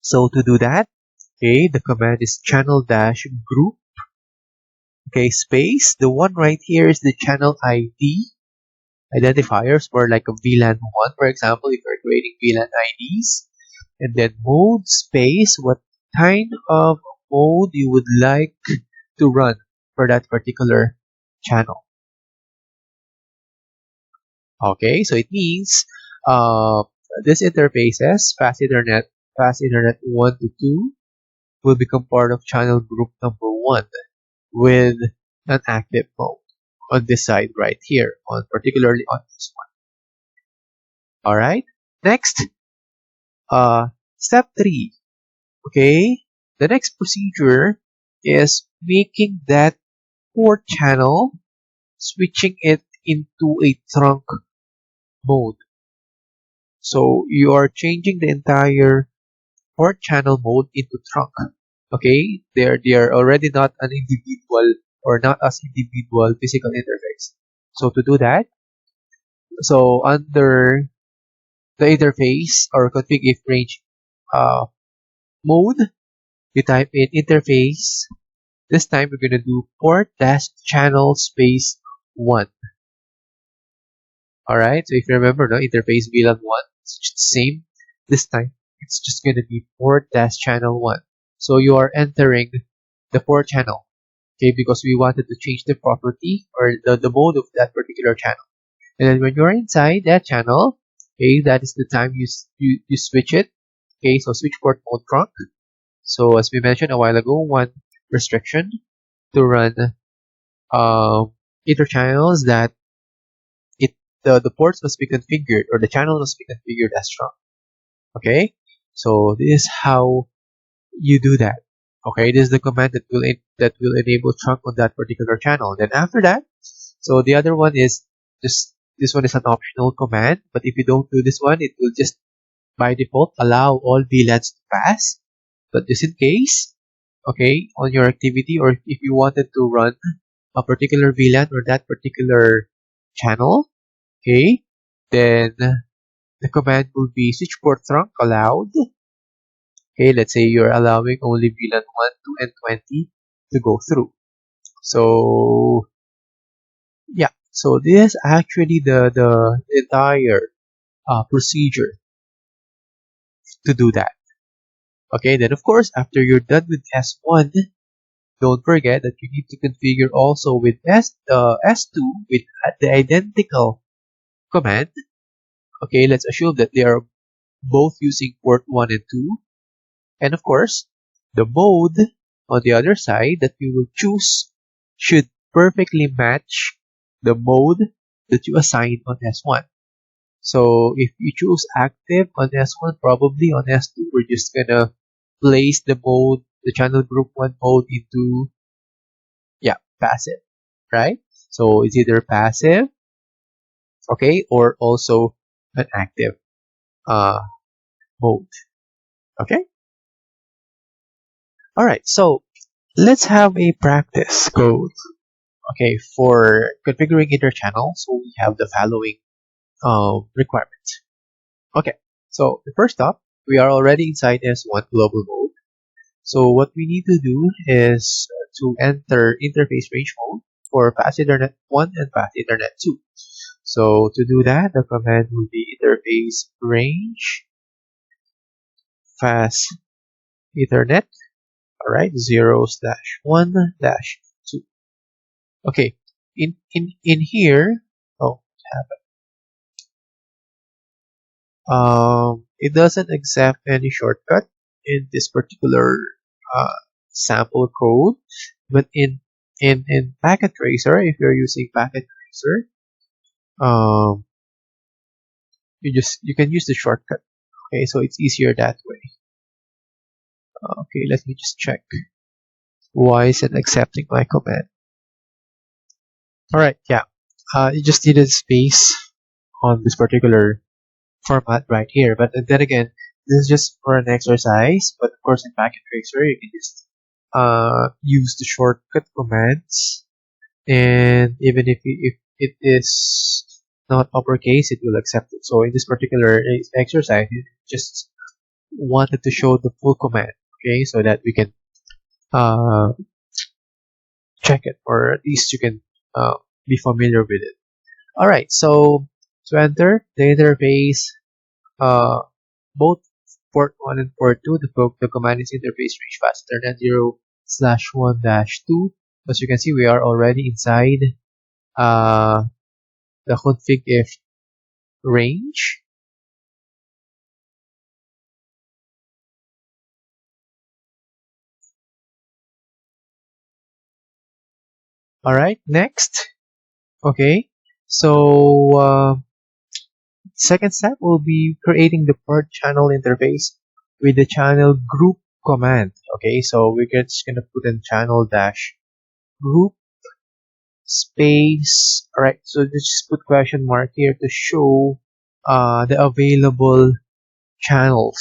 So to do that, okay, the command is channel-group, okay, space. The one right here is the channel ID identifiers for like a VLAN 1, for example, if you're creating VLAN IDs. And then mode space, what kind of mode you would like to run for that particular channel. Okay, so it means this interfaces, fast Ethernet 1 to 2, will become part of channel group number 1 with an active mode on this side right here, particularly on this one. Alright, next, step 3. Okay, the next procedure is making that port channel, switching it into a trunk mode. So you are changing the entire port channel mode into trunk. Okay, they are already not an individual or not as individual physical interface. So to do that, so under the interface or config if range mode, you type in interface. This time we're going to do port-channel space 1. Alright, so if you remember, no, interface VLAN 1, it's just the same. This time, it's just going to be port-channel 1. So you are entering the port channel, okay, because we wanted to change the property or the mode of that particular channel. And then when you're inside that channel, okay, that is the time you switch it. Okay, so switch port mode trunk. So as we mentioned a while ago, one restriction to run EtherChannels that the ports must be configured or the channel must be configured as trunk. Okay, so this is how you do that. Okay, this is the command that will enable trunk on that particular channel. Then after that, so the other one is this one is an optional command, but if you don't do this one, it will just by default allow all VLANs to pass. But just in case, okay, on your activity or if you wanted to run a particular VLAN or that particular channel, okay, then the command will be switch port trunk allowed. Okay, let's say you're allowing only VLAN 1, 2, and 20 to go through. So yeah, so this is actually the entire procedure to do that. Okay, then of course, after you're done with S1, don't forget that you need to configure also with S2 with the identical command. Okay, let's assume that they are both using port 1 and 2. And of course, The mode on the other side that you will choose should perfectly match the mode that you assign on S1. So if you choose active on S1, probably on S2, we're just gonna place the mode, the channel group 1 mode into, passive, right? So it's either passive, okay, or also an active uh, mode, okay? All right, so let's have a practice code, okay, for configuring EtherChannel. So we have the following requirements. Okay, so the first up, we are already inside S1 global mode. So what we need to do is to enter interface range mode for Fast Ethernet 1 and Fast Ethernet 2. So to do that, the command will be interface range Fast Ethernet, alright, 0/1-2. Okay, in here, oh, it doesn't accept any shortcut in this particular sample code, but in Packet Tracer, if you're using Packet Tracer, you can use the shortcut. Okay, so it's easier that way. Okay, let me just check. Why is it accepting my command? Alright, yeah. You just needed space on this particular format right here. But then again, this is just for an exercise. But of course, in Packet Tracer, you can just use the shortcut commands, and even if it is not uppercase, it will accept it. So in this particular exercise, it just wanted to show the full command, okay, so that we can check it, or at least you can be familiar with it. All right, so to enter the interface, both port 1 and port 2, the command is interface range fast Ethernet 0/1-2. As you can see, we are already inside the config if range. All right, next. Okay, so second step will be creating the port channel interface with the channel group command. Okay, so we're just gonna put in channel dash group space. All right, so just put question mark here to show the available channel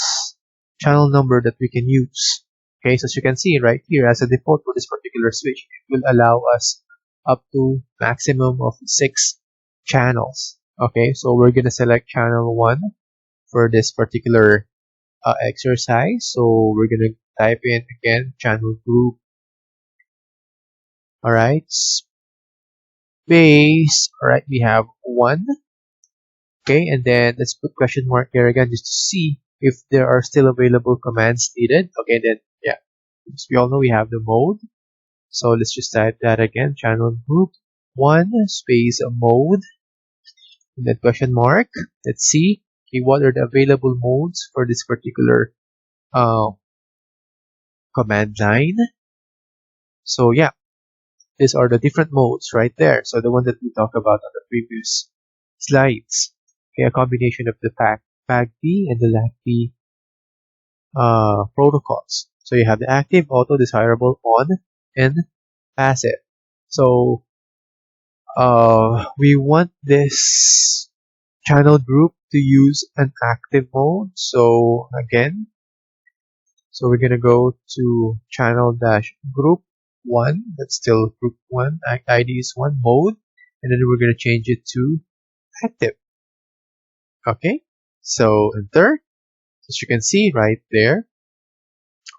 number that we can use. Okay, so as you can see right here, as a default for this particular switch, it will allow us up to maximum of 6 channels. Okay, so we're gonna select channel 1 for this particular exercise. So we're gonna type in again channel group. All right, space. All right, we have 1. Okay, and then let's put question mark here again just to see if there are still available commands needed. Okay, then yeah, as we all know, we have the mode. So let's just type that again, channel group 1 space mode, and then question mark. Let's see, okay, what are the available modes for this particular command line. So yeah, these are the different modes right there. So the one that we talked about on the previous slides. Okay, a combination of the PAGP and the LACP protocols. So you have the active, auto, desirable, on, and passive. So we want this channel group to use an active mode. So again, so we're gonna go to channel dash group 1. That's still group 1. ID is 1 mode, and then we're gonna change it to active. Okay, so enter. As you can see right there,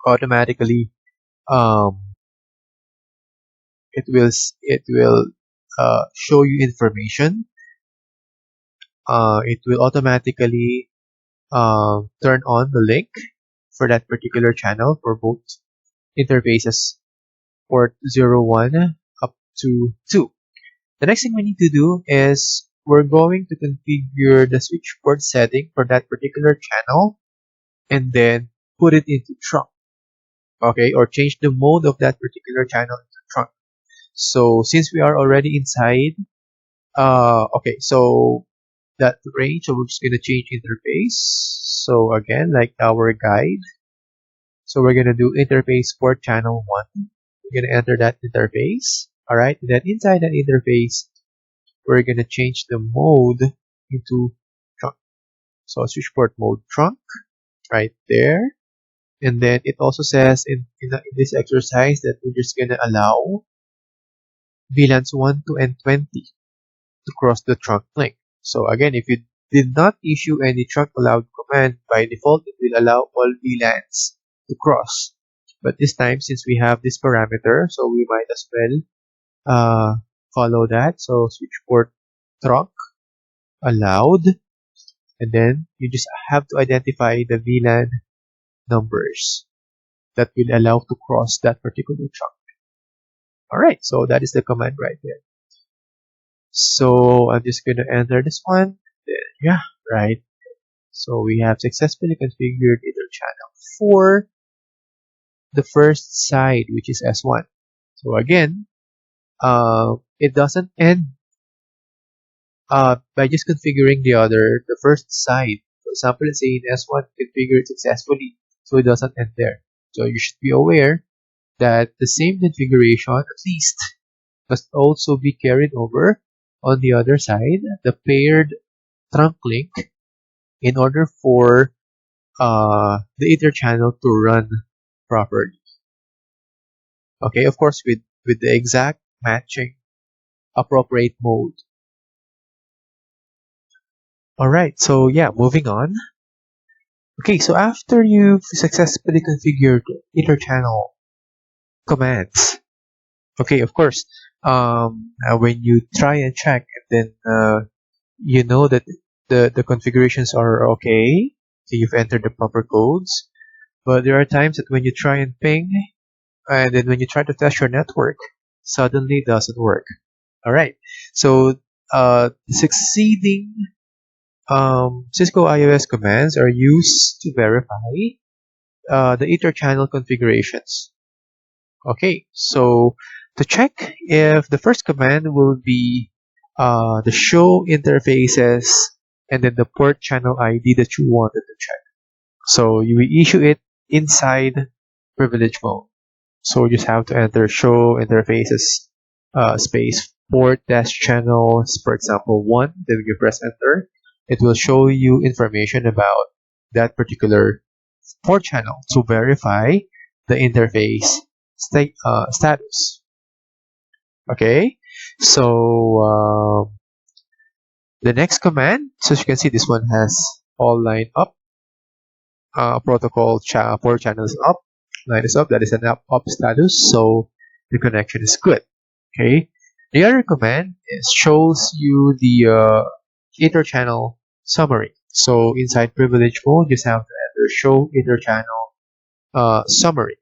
automatically it will show you information. It will automatically turn on the link for that particular channel for both interfaces, port 01 up to 2. The next thing we need to do is we're going to configure the switch port setting for that particular channel and then put it into trunk. okay, or change the mode of that particular channel in the trunk. So since we are already inside, okay, so that range, so we're just going to change interface. So again, like our guide, so we're going to do interface port channel 1. We're going to enter that interface. All right, and then inside that interface, we're going to change the mode into trunk. So switch port mode trunk right there. And then it also says in this exercise that we're just going to allow VLANs 1, 2, and 20 to cross the trunk link. So again, if you did not issue any trunk allowed command, by default it will allow all VLANs to cross. But this time, since we have this parameter, so we might as well follow that. So switch port trunk allowed, and then you just have to identify the VLAN numbers that will allow to cross that particular trunk. Alright, so that is the command right there. So I'm just going to enter this one. Then, yeah, right. So we have successfully configured EtherChannel for the first side, which is S1. So again, it doesn't end by just configuring the first side. For example, let's say in S1 configured successfully, so it doesn't end there. So you should be aware that the same configuration, at least, must also be carried over on the other side, the paired trunk link, in order for the EtherChannel to run properly. Okay, of course, with the exact matching appropriate mode. Alright, so yeah, moving on. Okay, so after you've successfully configured EtherChannel commands, okay, of course, when you try and check, and then you know that the configurations are okay, so you've entered the proper codes, but there are times that when you try and ping, and then when you try to test your network, suddenly it doesn't work. Alright, so succeeding Cisco iOS commands are used to verify the EtherChannel configurations. Okay, so to check if the first command will be the show interfaces and then the port channel ID that you wanted to check. So you will issue it inside privilege mode. So you just have to enter show interfaces space port dash channels, for example 1. Then you press enter. It will show you information about that particular port channel to verify the interface status. Okay, so the next command, so as you can see, this one has all line up, protocol port channel is up, line is up, that is an up status, so the connection is good. Okay, the other command shows you the EtherChannel summary. So inside privilege mode, you just have to enter show EtherChannel summary.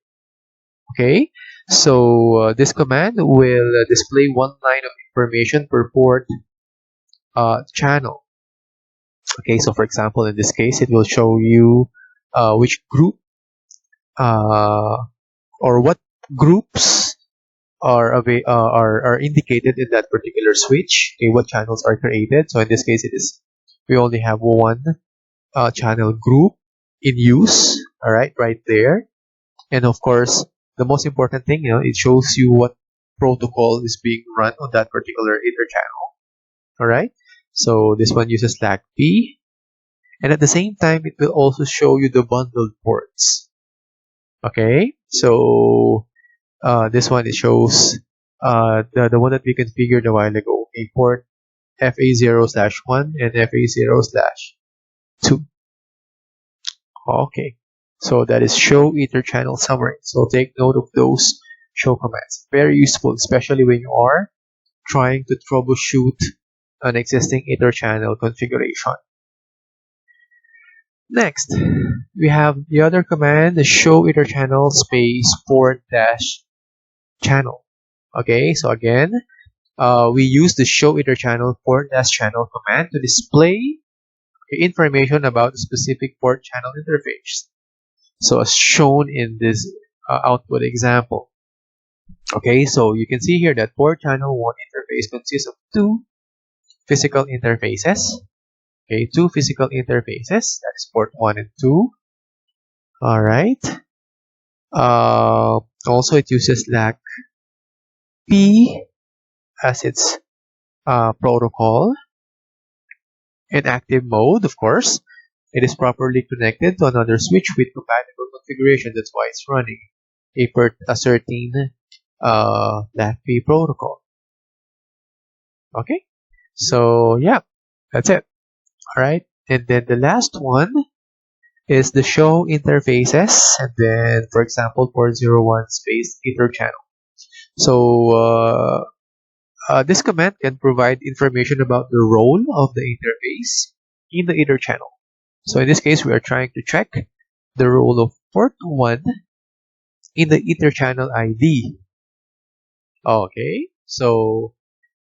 Okay, so this command will display one line of information per port channel. Okay, so for example, in this case, it will show you which group or what groups are indicated in that particular switch. Okay, what channels are created. So in this case, we only have one channel group in use. All right, right there. And of course, the most important thing, it shows you what protocol is being run on that particular EtherChannel. All right. So this one uses LACP, and at the same time, it will also show you the bundled ports. Okay. So this one, it shows the one that we configured a while ago, a port FA0/1 and FA0/2. Okay, so that is show EtherChannel summary. So take note of those show commands. Very useful, especially when you are trying to troubleshoot an existing EtherChannel configuration. Next, we have the other command, the show EtherChannel space port dash channel. Okay, so again, we use the show EtherChannel port dash channel command to display information about the specific port channel interface. So as shown in this output example. Okay, so you can see here that port channel 1 interface consists of two physical interfaces. Okay, two physical interfaces, that's port 1 and 2. Alright. Also, it uses LAC P as its protocol. In active mode, of course, it is properly connected to another switch with compatible configuration. That's why it's running a certain LAC P protocol. Okay, so yeah, that's it. Alright, and then the last one is the show interfaces, and then for example port 01 space EtherChannel. So this command can provide information about the role of the interface in the EtherChannel. So in this case, we are trying to check the role of port 1 in the EtherChannel ID. Okay, so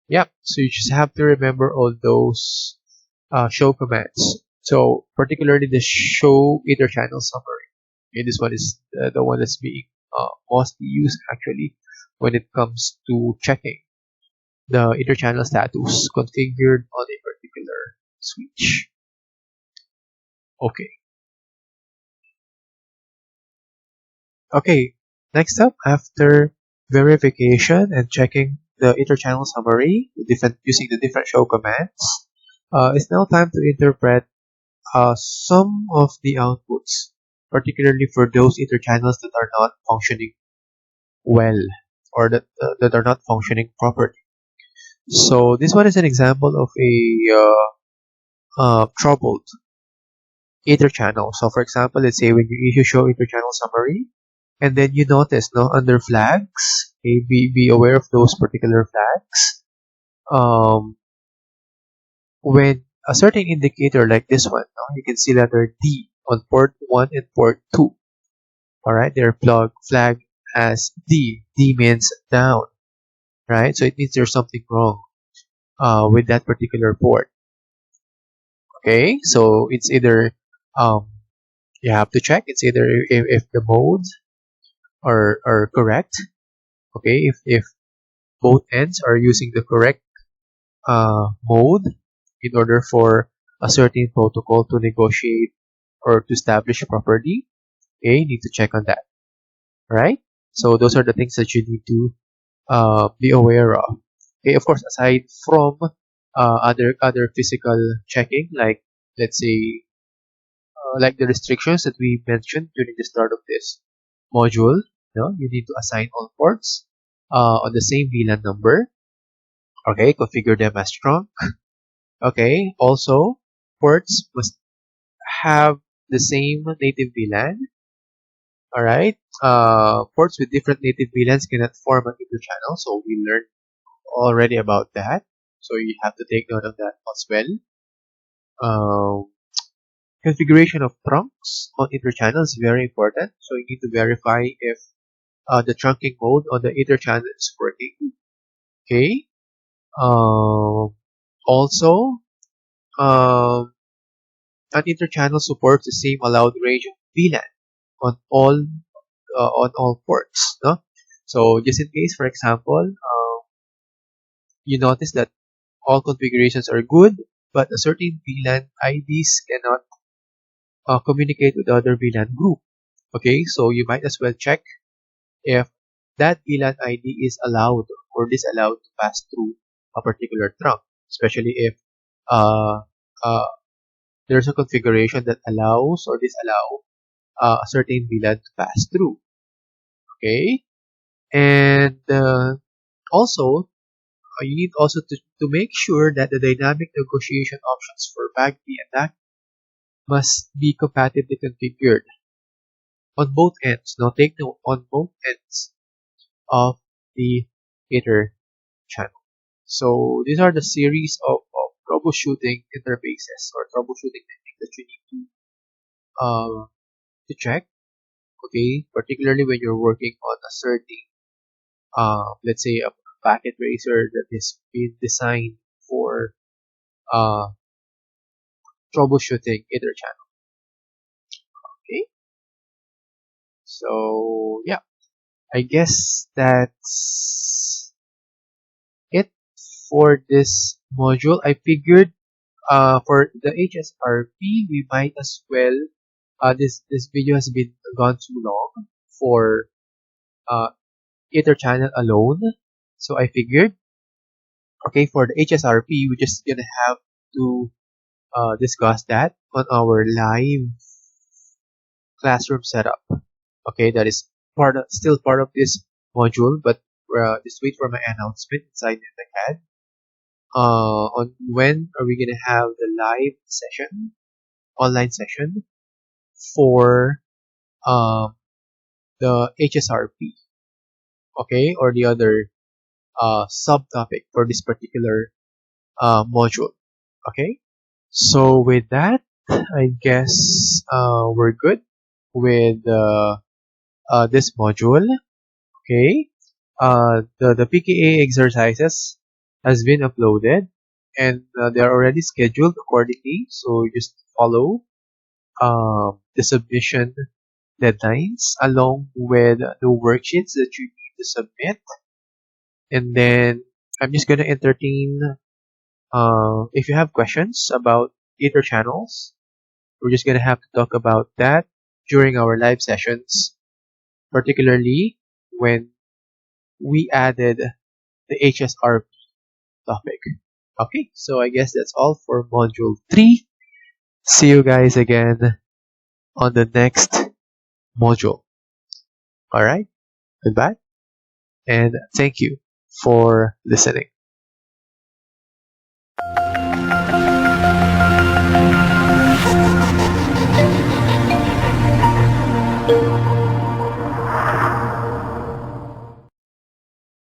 yeah, so you just have to remember all those show commands. So particularly the show EtherChannel summary. Okay, this one is the one that's being mostly used actually when it comes to checking the EtherChannel status configured on a particular switch. Okay. Okay, next up, after verification and checking the EtherChannel summary using the different show commands, it's now time to interpret some of the outputs, particularly for those EtherChannels that are not functioning well or that are not functioning properly. So this one is an example of a troubled EtherChannel. So for example, let's say when you issue show EtherChannel summary, and then you notice under flags, okay, be aware of those particular flags. When a certain indicator like this one, you can see letter D on port 1 and port 2. Alright, they're flagged as D. D means down. Right? So it means there's something wrong with that particular port. Okay, so it's either you have to check, it's either if the modes are correct. Okay, if both ends are using the correct mode in order for a certain protocol to negotiate or to establish properly. Okay, you need to check on that. Right? So those are the things that you need to be aware of. Okay, of course, aside from other physical checking, like let's say like the restrictions that we mentioned during the start of this module, you need to assign all ports on the same VLAN number. Okay, configure them as trunk. Okay, also ports must have the same native VLAN. Alright, ports with different native VLANs cannot form an EtherChannel, so we learned already about that. So you have to take note of that as well. Configuration of trunks on EtherChannel is very important. So you need to verify if the trunking mode on the EtherChannel is working. Okay. Also, an EtherChannel supports the same allowed range of VLAN on all ports. No? So just in case, for example, you notice that all configurations are good, but a certain VLAN IDs cannot communicate with the other VLAN group. Okay, so you might as well check if that VLAN ID is allowed or disallowed to pass through a particular trunk, especially if uh, uh, there's a configuration that allows or disallow a certain VLAN to pass through. Okay, and also you need also to make sure that the dynamic negotiation options for BAG B and DAC must be compatibly configured on both ends. Now take note, on both ends of the Ether channel. So these are the series of troubleshooting interfaces or troubleshooting techniques that you need to check. Okay, particularly when you're working on a certain, let's say a packet tracer that is being designed for troubleshooting EtherChannel. Okay, so yeah, I guess that's it for this module. I figured for the HSRP, we might as well, this video has been gone too long for EtherChannel alone. So I figured, okay, for the HSRP, we're just gonna have to discuss that on our live classroom setup. Okay, that is still part of this module, but just wait for my announcement inside the CAD. On when are we gonna have the live session, online session for the HSRP, okay, or the other subtopic for this particular module, okay. So with that, I guess we're good with this module, okay. The PKA exercises has been uploaded and they are already scheduled accordingly, so just follow the submission deadlines along with the worksheets that you need to submit. And then I'm just going to entertain if you have questions about Ether channels. We're just going to have to talk about that during our live sessions, particularly when we added the HSRP topic. Okay, so I guess that's all for module 3. See you guys again on the next module. Alright, goodbye, and thank you for listening.